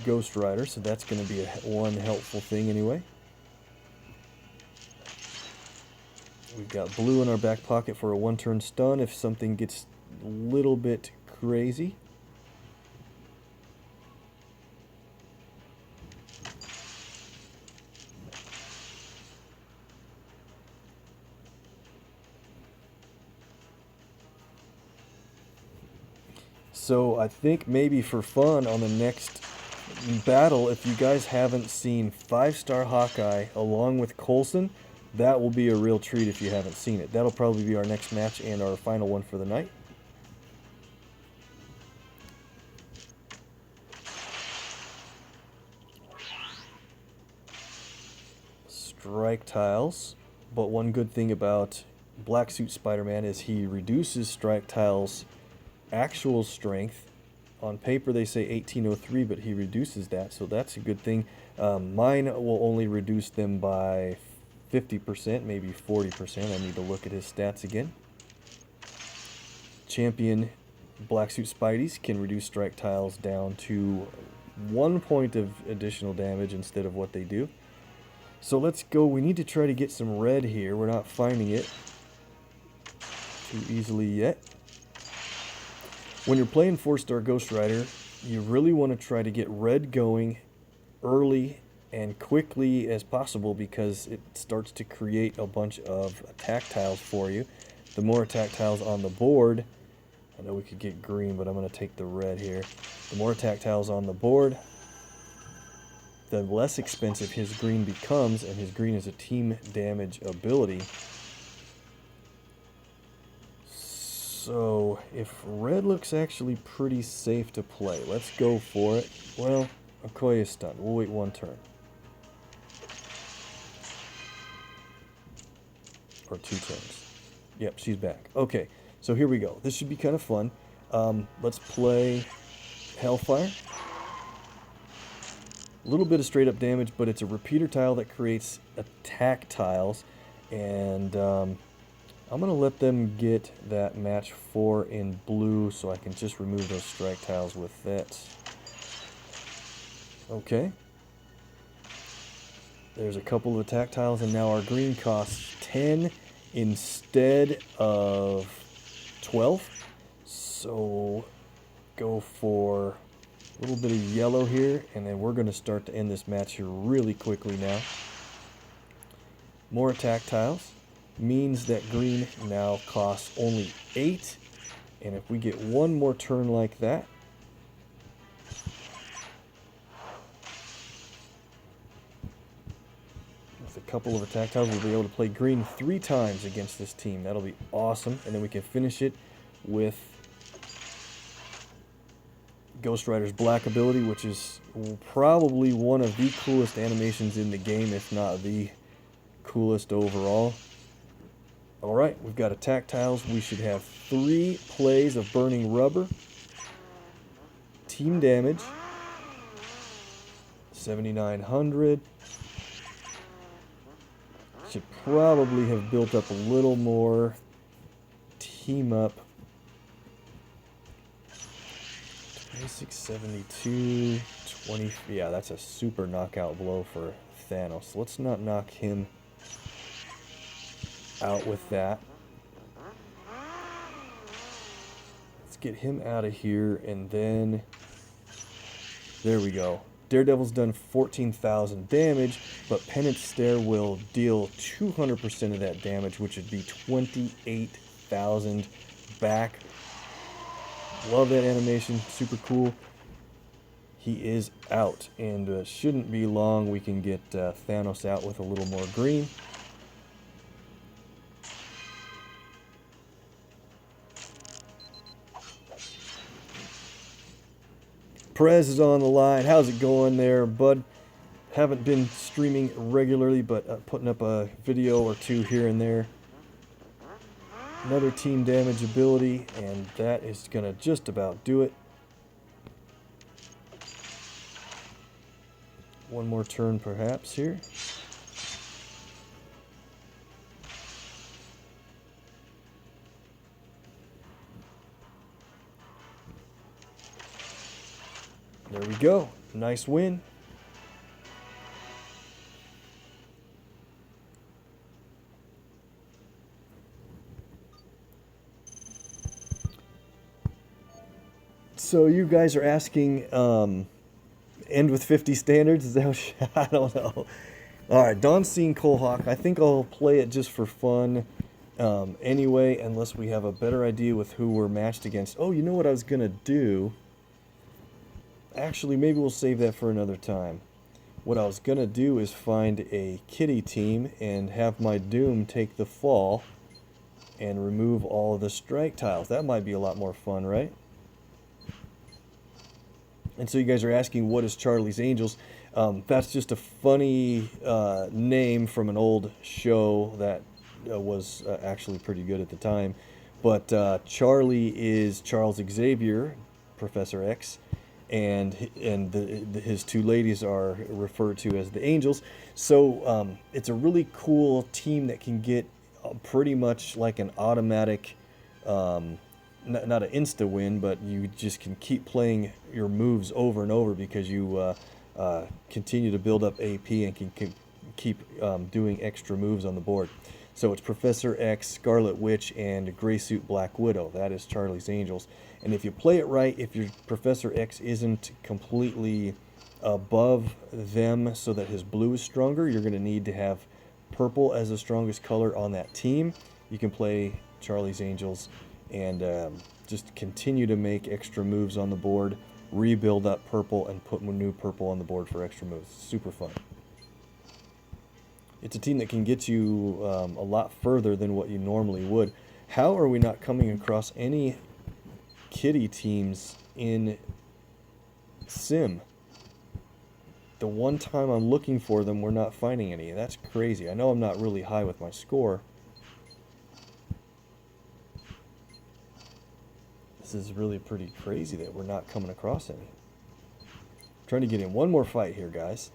Ghost Rider, so that's going to be one helpful thing anyway. We've got blue in our back pocket for a one-turn stun if something gets a little bit crazy. So I think maybe for fun on the next battle, if you guys haven't seen 5-star Hawkeye along with Coulson, that will be a real treat if you haven't seen it. That'll probably be our next match and our final one for the night. Strike tiles, but one good thing about Black Suit Spider-Man is he reduces strike tiles' actual strength. On paper they say 1803, but he reduces that, so that's a good thing. Mine will only reduce them by 50%, maybe 40%. I need to look at his stats again. Champion Black Suit Spideys can reduce strike tiles down to 1 point of additional damage instead of what they do. So let's go. We need to try to get some red here. We're not finding it too easily yet. When you're playing 4-star Ghost Rider, you really want to try to get red going early and quickly as possible because it starts to create a bunch of attack tiles for you. The more attack tiles on the board, I know we could get green, but I'm going to take the red here. The more attack tiles on the board, the less expensive his green becomes, and his green is a team damage ability. So, if red looks actually pretty safe to play, let's go for it. Well, Okoye's stunned. We'll wait one turn. Or 2 turns. Yep, she's back. Okay, so here we go. This should be kind of fun. Let's play Hellfire. A little bit of straight up damage, but it's a repeater tile that creates attack tiles. And I'm going to let them get that match 4 in blue so I can just remove those strike tiles with that. Okay. There's a couple of attack tiles, and now our green costs 10 instead of 12. So go for a little bit of yellow here, and then we're going to start to end this match here really quickly now. More attack tiles means that green now costs only 8, and if we get one more turn like that, with a couple of attack tiles, we'll be able to play green 3 times against this team. That'll be awesome, and then we can finish it with Ghost Rider's black ability, which is probably one of the coolest animations in the game, if not the coolest overall. Alright, we've got attack tiles. We should have 3 plays of burning rubber. Team damage. 7,900. Should probably have built up a little more team up. 2672, 20. Yeah, that's a super knockout blow for Thanos. Let's not knock him out with that. Let's get him out of here, and then there we go. Daredevil's done 14,000 damage, but Penance Stare will deal 200% of that damage, which would be 28,000 back. Love that animation, super cool. He is out, and shouldn't be long. We can get Thanos out with a little more green. Perez is on the line. How's it going there, bud? Haven't been streaming regularly, but putting up a video or two here and there. Another team damage ability, and that is going to just about do it. One more turn perhaps here. There we go. Nice win. So you guys are asking, end with 50 standards? Is that what I don't know. All right, Dawn's seen Colehawk. I think I'll play it just for fun anyway, unless we have a better idea with who we're matched against. Oh, you know what I was going to do? Actually, maybe we'll save that for another time. What I was going to do is find a kitty team and have my Doom take the fall and remove all of the strike tiles. That might be a lot more fun, right? And so you guys are asking, what is Charlie's Angels? That's just a funny name from an old show that was actually pretty good at the time. But Charlie is Charles Xavier, Professor X, and his two ladies are referred to as the Angels. So it's a really cool team that can get pretty much like an automatic, not an insta win, but you just can keep playing your moves over and over because you continue to build up AP and can keep doing extra moves on the board. So it's Professor X, Scarlet Witch, and Gray Suit Black Widow. That is Charlie's Angels. And if you play it right, if your Professor X isn't completely above them so that his blue is stronger, you're going to need to have purple as the strongest color on that team. You can play Charlie's Angels and just continue to make extra moves on the board, rebuild up purple, and put new purple on the board for extra moves. Super fun. It's a team that can get you a lot further than what you normally would. How are we not coming across any kitty teams in Sim? The one time I'm looking for them, we're not finding any. That's crazy. I know I'm not really high with my score. This is really pretty crazy that we're not coming across any. I'm trying to get in one more fight here, guys.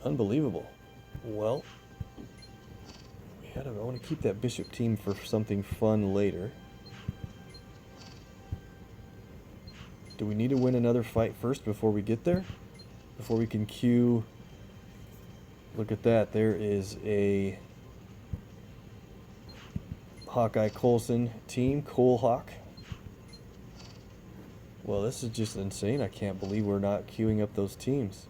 Unbelievable. Well, I want to keep that bishop team for something fun later. Do we need to win another fight first before we get there? Before we can queue... Look at that. There is a Hawkeye Coulson team. Colehawk. Well, this is just insane. I can't believe we're not queuing up those teams.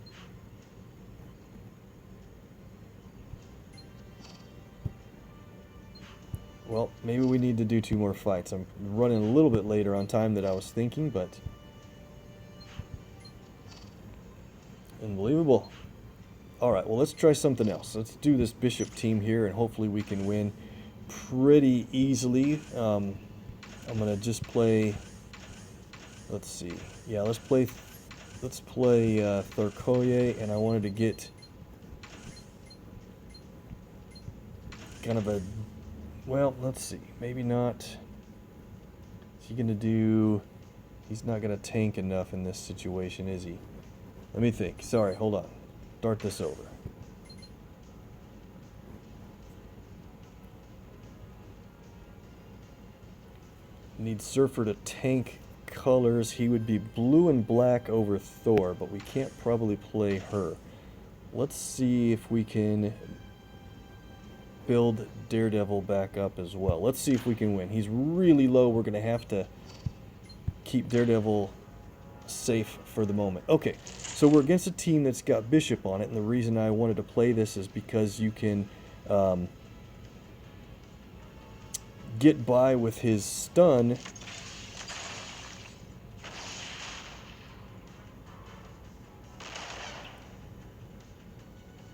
Well, maybe we need to do 2 more fights. I'm running a little bit later on time than I was thinking, but... Unbelievable. Alright, well, let's try something else. Let's do this bishop team here, and hopefully we can win pretty easily. I'm going to just play... Let's see. Yeah, let's play Thurkoye, and I wanted to get kind of a... Well, let's see. Maybe not. Is he going to do... He's not going to tank enough in this situation, is he? Let me think. Sorry, hold on. Start this over. Need Surfer to tank colors. He would be blue and black over Thor, but we can't probably play her. Let's see if we can build Daredevil back up as well. Let's see if we can win. He's really low. We're going to have to keep Daredevil safe for the moment. Okay, so we're against a team that's got Bishop on it, and the reason I wanted to play this is because you can get by with his stun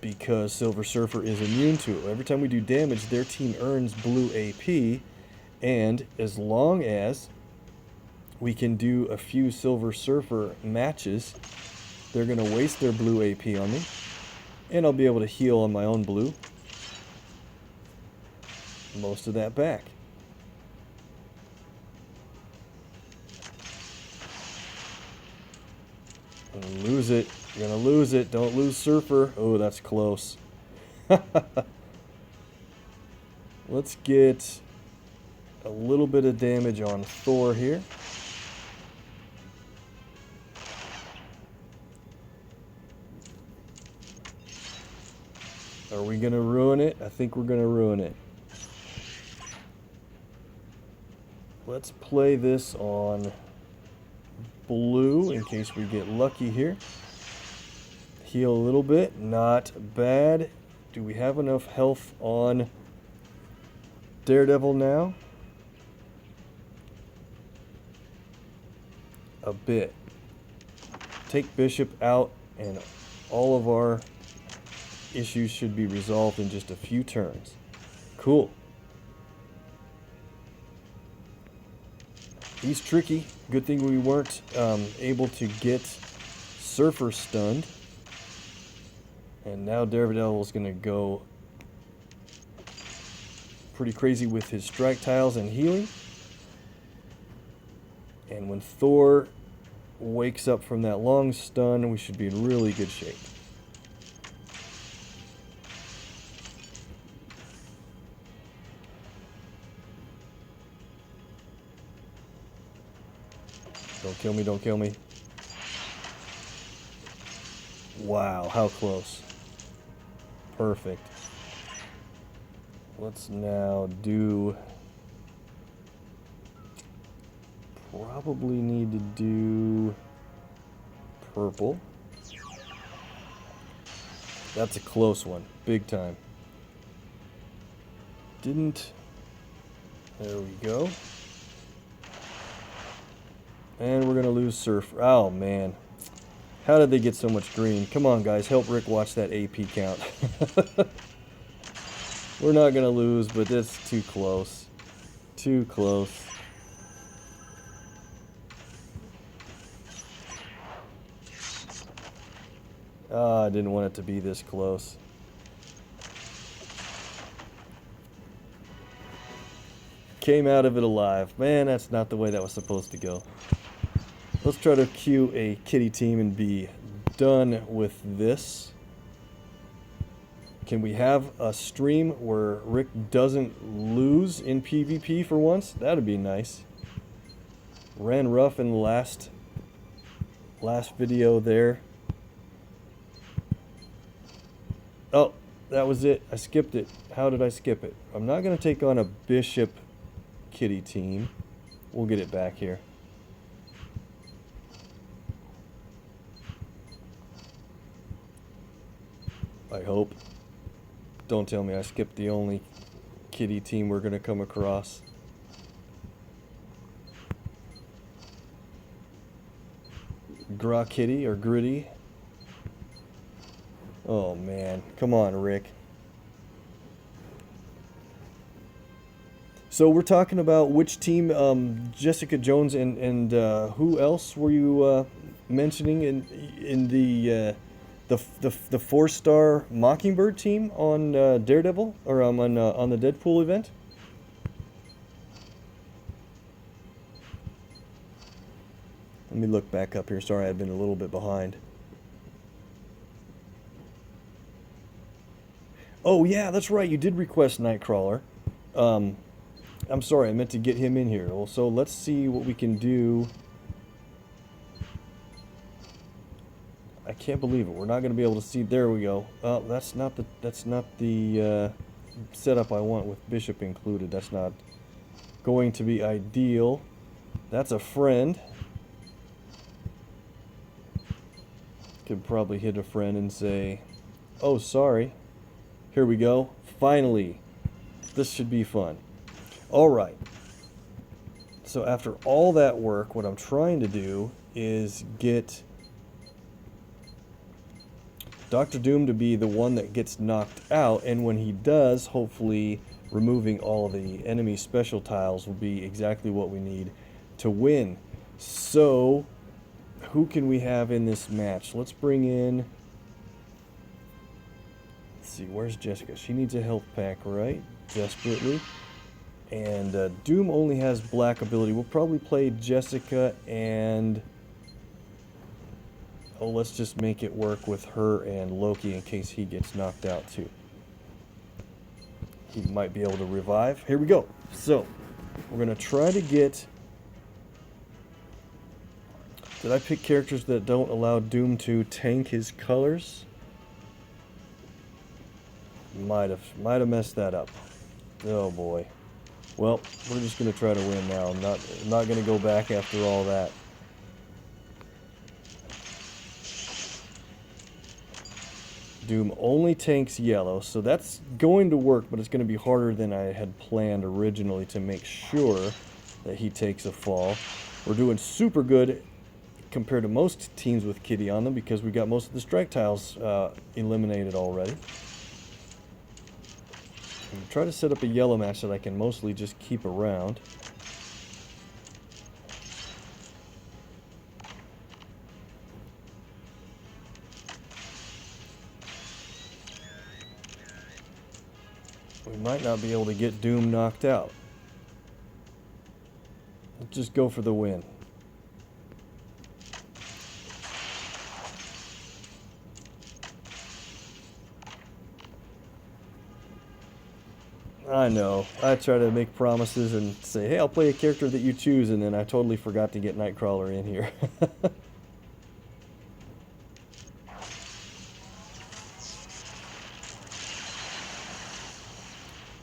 because Silver Surfer is immune to it. Every time we do damage, their team earns blue AP, and as long as we can do a few Silver Surfer matches, they're going to waste their blue AP on me, and I'll be able to heal on my own blue most of that back. I'm going to lose it. You're going to lose it. Don't lose Surfer. Oh, that's close. Let's get a little bit of damage on Thor here. Are we going to ruin it? I think we're going to ruin it. Let's play this on blue in case we get lucky here. Heal a little bit. Not bad. Do we have enough health on Daredevil now? A bit. Take Bishop out and all of our issues should be resolved in just a few turns. Cool. He's tricky. Good thing we weren't able to get Surfer stunned. And now Daredevil's going to go pretty crazy with his strike tiles and healing. And when Thor wakes up from that long stun, we should be in really good shape. Don't kill me, don't kill me. Wow, how close. Perfect. Let's now do... Probably need to do purple. That's a close one, big time. Didn't... There we go. And we're going to lose Surfer. Oh, man. How did they get so much green? Come on, guys. Help Rick watch that AP count. We're not going to lose, but it's too close. Too close. Ah, I didn't want it to be this close. Came out of it alive. Man, that's not the way that was supposed to go. Let's try to queue a kitty team and be done with this. Can we have a stream where Rick doesn't lose in PvP for once? That'd be nice. Ran rough in the last video there. Oh, that was it. I skipped it. How did I skip it? I'm not going to take on a Bishop kitty team. We'll get it back here. I hope. Don't tell me I skipped the only kitty team we're going to come across. Gra kitty or gritty. Oh man, come on, Rick. So we're talking about which team, Jessica Jones and who else were you mentioning in the 4-star Mockingbird team on Daredevil or on the Deadpool event? Let me look back up here. Sorry, I've been a little bit behind. Oh yeah, that's right. You did request Nightcrawler. I'm sorry, I meant to get him in here. Well, so let's see what we can do. I can't believe it. We're not going to be able to see. There we go. Oh, that's not the setup I want with Bishop included. That's not going to be ideal. That's a friend. Could probably hit a friend and say, "Oh, sorry." Here we go. Finally. This should be fun. All right. So after all that work, what I'm trying to do is get Dr. Doom to be the one that gets knocked out, and when he does, hopefully removing all the enemy special tiles will be exactly what we need to win. So, who can we have in this match? Let's bring in... Let's see, where's Jessica? She needs a health pack, right? Desperately. And Doom only has black ability. We'll probably play Jessica and... Oh, let's just make it work with her and Loki in case he gets knocked out too. He might be able to revive. Here we go. So, we're going to try to get... Did I pick characters that don't allow Doom to tank his colors? Might have messed that up. Oh boy. Well, we're just going to try to win now. I'm not going to go back after all that. Doom only tanks yellow, so that's going to work, but it's going to be harder than I had planned originally to make sure that he takes a fall. We're doing super good compared to most teams with Kitty on them because we got most of the strike tiles eliminated already. I'm try to set up a yellow match that I can mostly just keep around. We might not be able to get Doom knocked out. Let's just go for the win. I know. I try to make promises and say, hey, I'll play a character that you choose, and then I totally forgot to get Nightcrawler in here.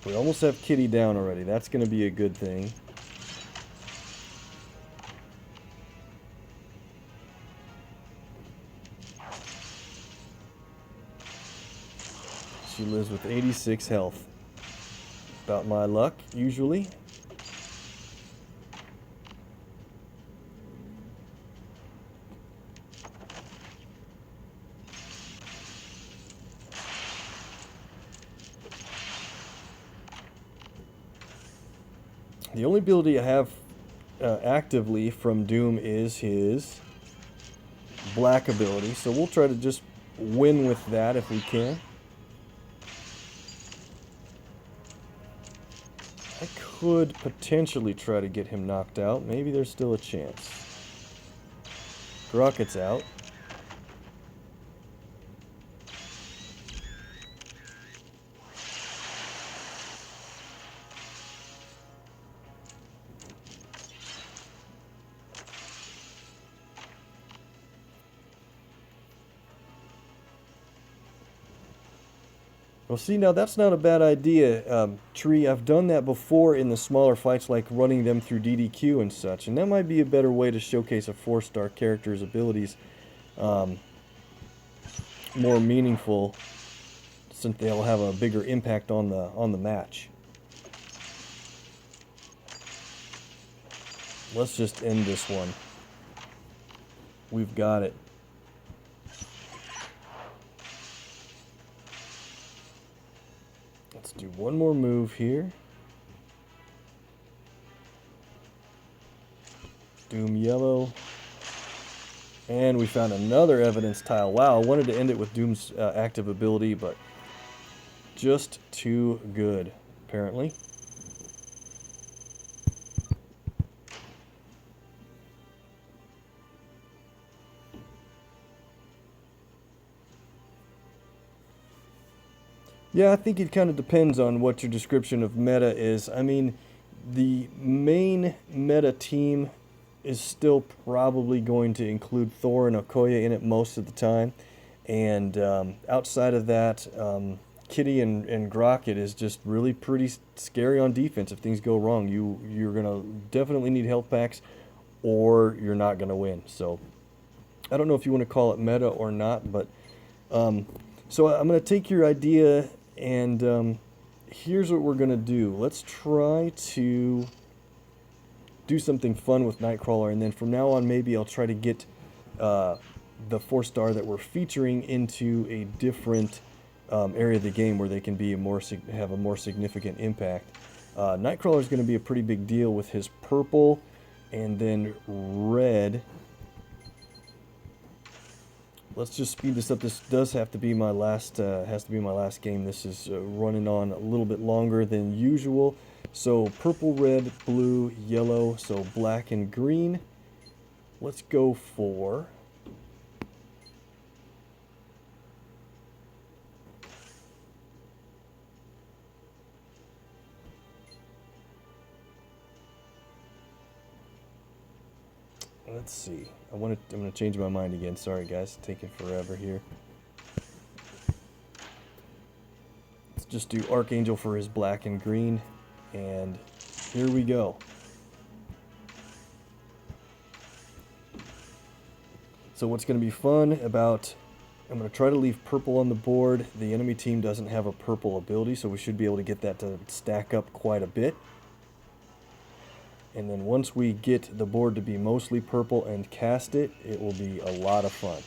We almost have Kitty down already. That's going to be a good thing. She lives with 86 health. About my luck, usually. The only ability I have actively from Doom is his black ability, so we'll try to just win with that if we can. I could potentially try to get him knocked out. Maybe there's still a chance. Rocket's out. Well, see, now that's not a bad idea, Tree. I've done that before in the smaller fights, like running them through DDQ and such, and that might be a better way to showcase a 4-star character's abilities more meaningful, since they'll have a bigger impact on the match. Let's just end this one. We've got it. Let's do one more move here. Doom yellow. And we found another evidence tile. Wow, I wanted to end it with Doom's active ability, but just too good, apparently. Yeah, I think it kind of depends on what your description of meta is. I mean, the main meta team is still probably going to include Thor and Okoye in it most of the time. And outside of that, Kitty and Grocket is just really pretty scary on defense if things go wrong. You're going to definitely need health packs or you're not going to win. So I don't know if you want to call it meta or not, but so I'm going to take your idea and here's what we're going to do. Let's try to do something fun with Nightcrawler, and then from now on maybe I'll try to get the 4-star that we're featuring into a different area of the game where they can be have a more significant impact. Nightcrawler is going to be a pretty big deal with his purple, and then red. Let's just speed this up. This does have to be my last game. This is running on a little bit longer than usual. So purple, red, blue, yellow, so black and green. Let's go for let's see. I'm going to change my mind again. Sorry guys, it's taking forever here. Let's just do Archangel for his black and green, and here we go. So what's going to be fun about, I'm going to try to leave purple on the board. The enemy team doesn't have a purple ability, so we should be able to get that to stack up quite a bit. And then once we get the board to be mostly purple and cast it, it will be a lot of fun.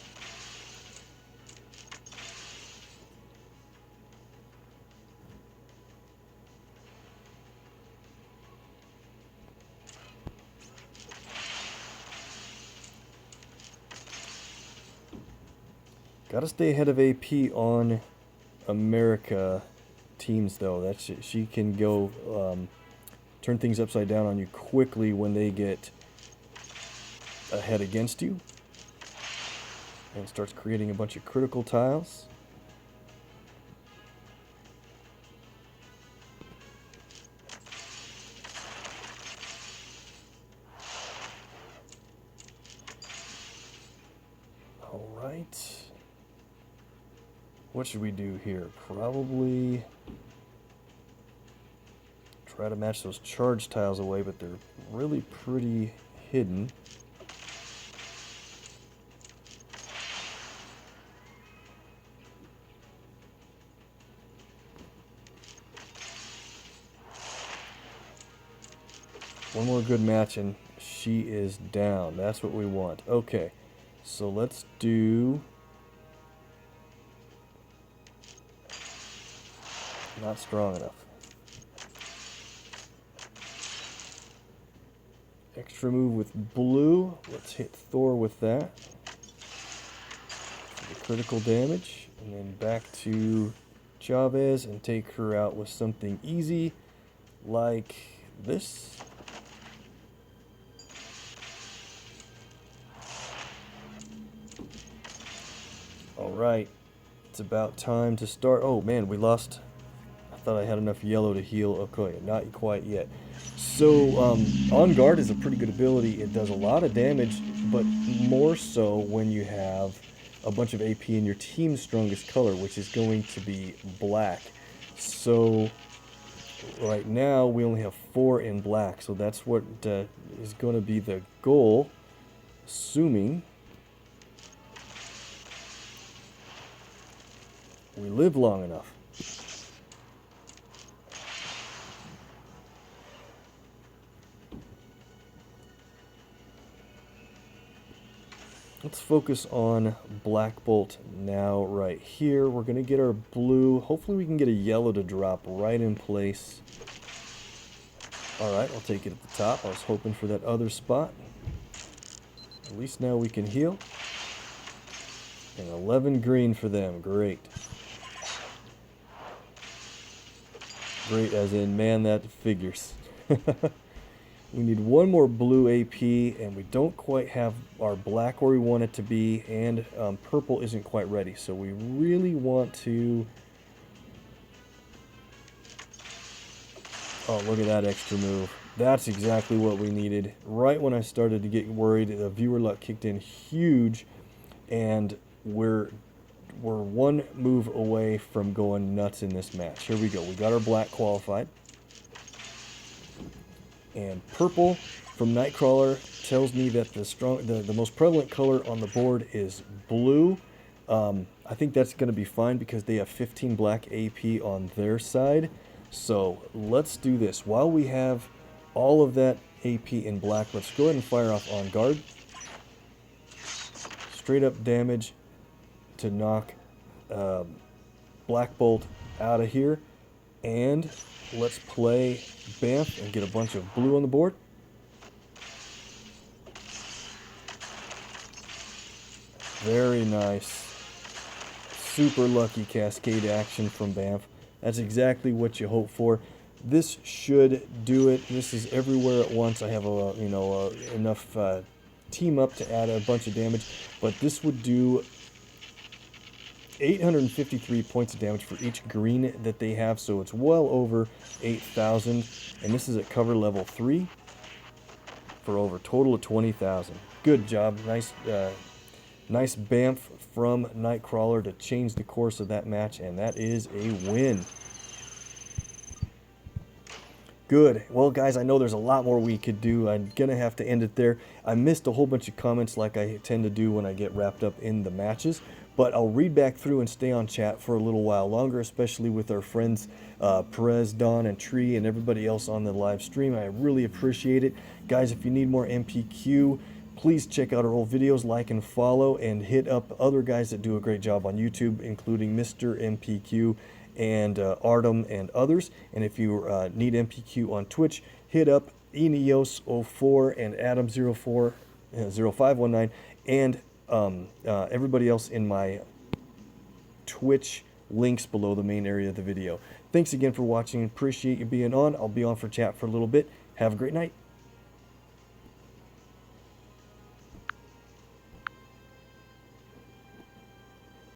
Gotta stay ahead of AP on America teams, though. She can go turn things upside down on you quickly when they get ahead against you, and starts creating a bunch of critical tiles. All right. What should we do here? Probably try to match those charge tiles away, but they're really pretty hidden. One more good match and she is down. That's what we want. Okay, so let's do... Not strong enough. Extra move with blue. Let's hit Thor with that. For the critical damage. And then back to Chavez and take her out with something easy like this. Alright. It's about time to start. Oh man, we lost... Thought I had enough yellow to heal. Okay, not quite yet. So, On Guard is a pretty good ability. It does a lot of damage, but more so when you have a bunch of AP in your team's strongest color, which is going to be black. So, right now, we only have 4 in black, so that's what is going to be the goal, assuming we live long enough. Let's focus on Black Bolt now right here. We're going to get our blue. Hopefully we can get a yellow to drop right in place. Alright, I'll take it at the top. I was hoping for that other spot. At least now we can heal. And 11 green for them. Great. Great as in, man, that figures. We need one more blue AP, and we don't quite have our black where we want it to be, and purple isn't quite ready. So we really want to... Oh, look at that extra move. That's exactly what we needed. Right when I started to get worried, the viewer luck kicked in huge, and we're one move away from going nuts in this match. Here we go. We got our black qualified. And purple from Nightcrawler tells me that the most prevalent color on the board is blue. I think that's going to be fine because they have 15 black AP on their side. So let's do this. While we have all of that AP in black, let's go ahead and fire off On Guard. straight up damage to knock Black Bolt out of here. And let's play Bamf and get a bunch of blue on the board. Very nice. Super lucky cascade action from Bamf. That's exactly what you hope for. This should do it. This is everywhere at once. I have enough team up to add a bunch of damage, but this would do 853 points of damage for each green that they have, so it's well over 8,000, and this is at cover level 3 for over a total of 20,000. Good job. Nice Bamf from Nightcrawler to change the course of that match, and that is a win. Good. Well, guys, I know there's a lot more we could do. I'm going to have to end it there. I missed a whole bunch of comments like I tend to do when I get wrapped up in the matches, but I'll read back through and stay on chat for a little while longer, especially with our friends Perez, Don, and Tree, and everybody else on the live stream. I really appreciate it. Guys, if you need more MPQ, please check out our old videos, like and follow, and hit up other guys that do a great job on YouTube, including Mr. MPQ and Artem and others. And if you need MPQ on Twitch, hit up Eneos04 and Adam0519 and everybody else in my Twitch links below the main area of the video. Thanks again for watching. Appreciate you being on. I'll be on for chat for a little bit. Have a great night.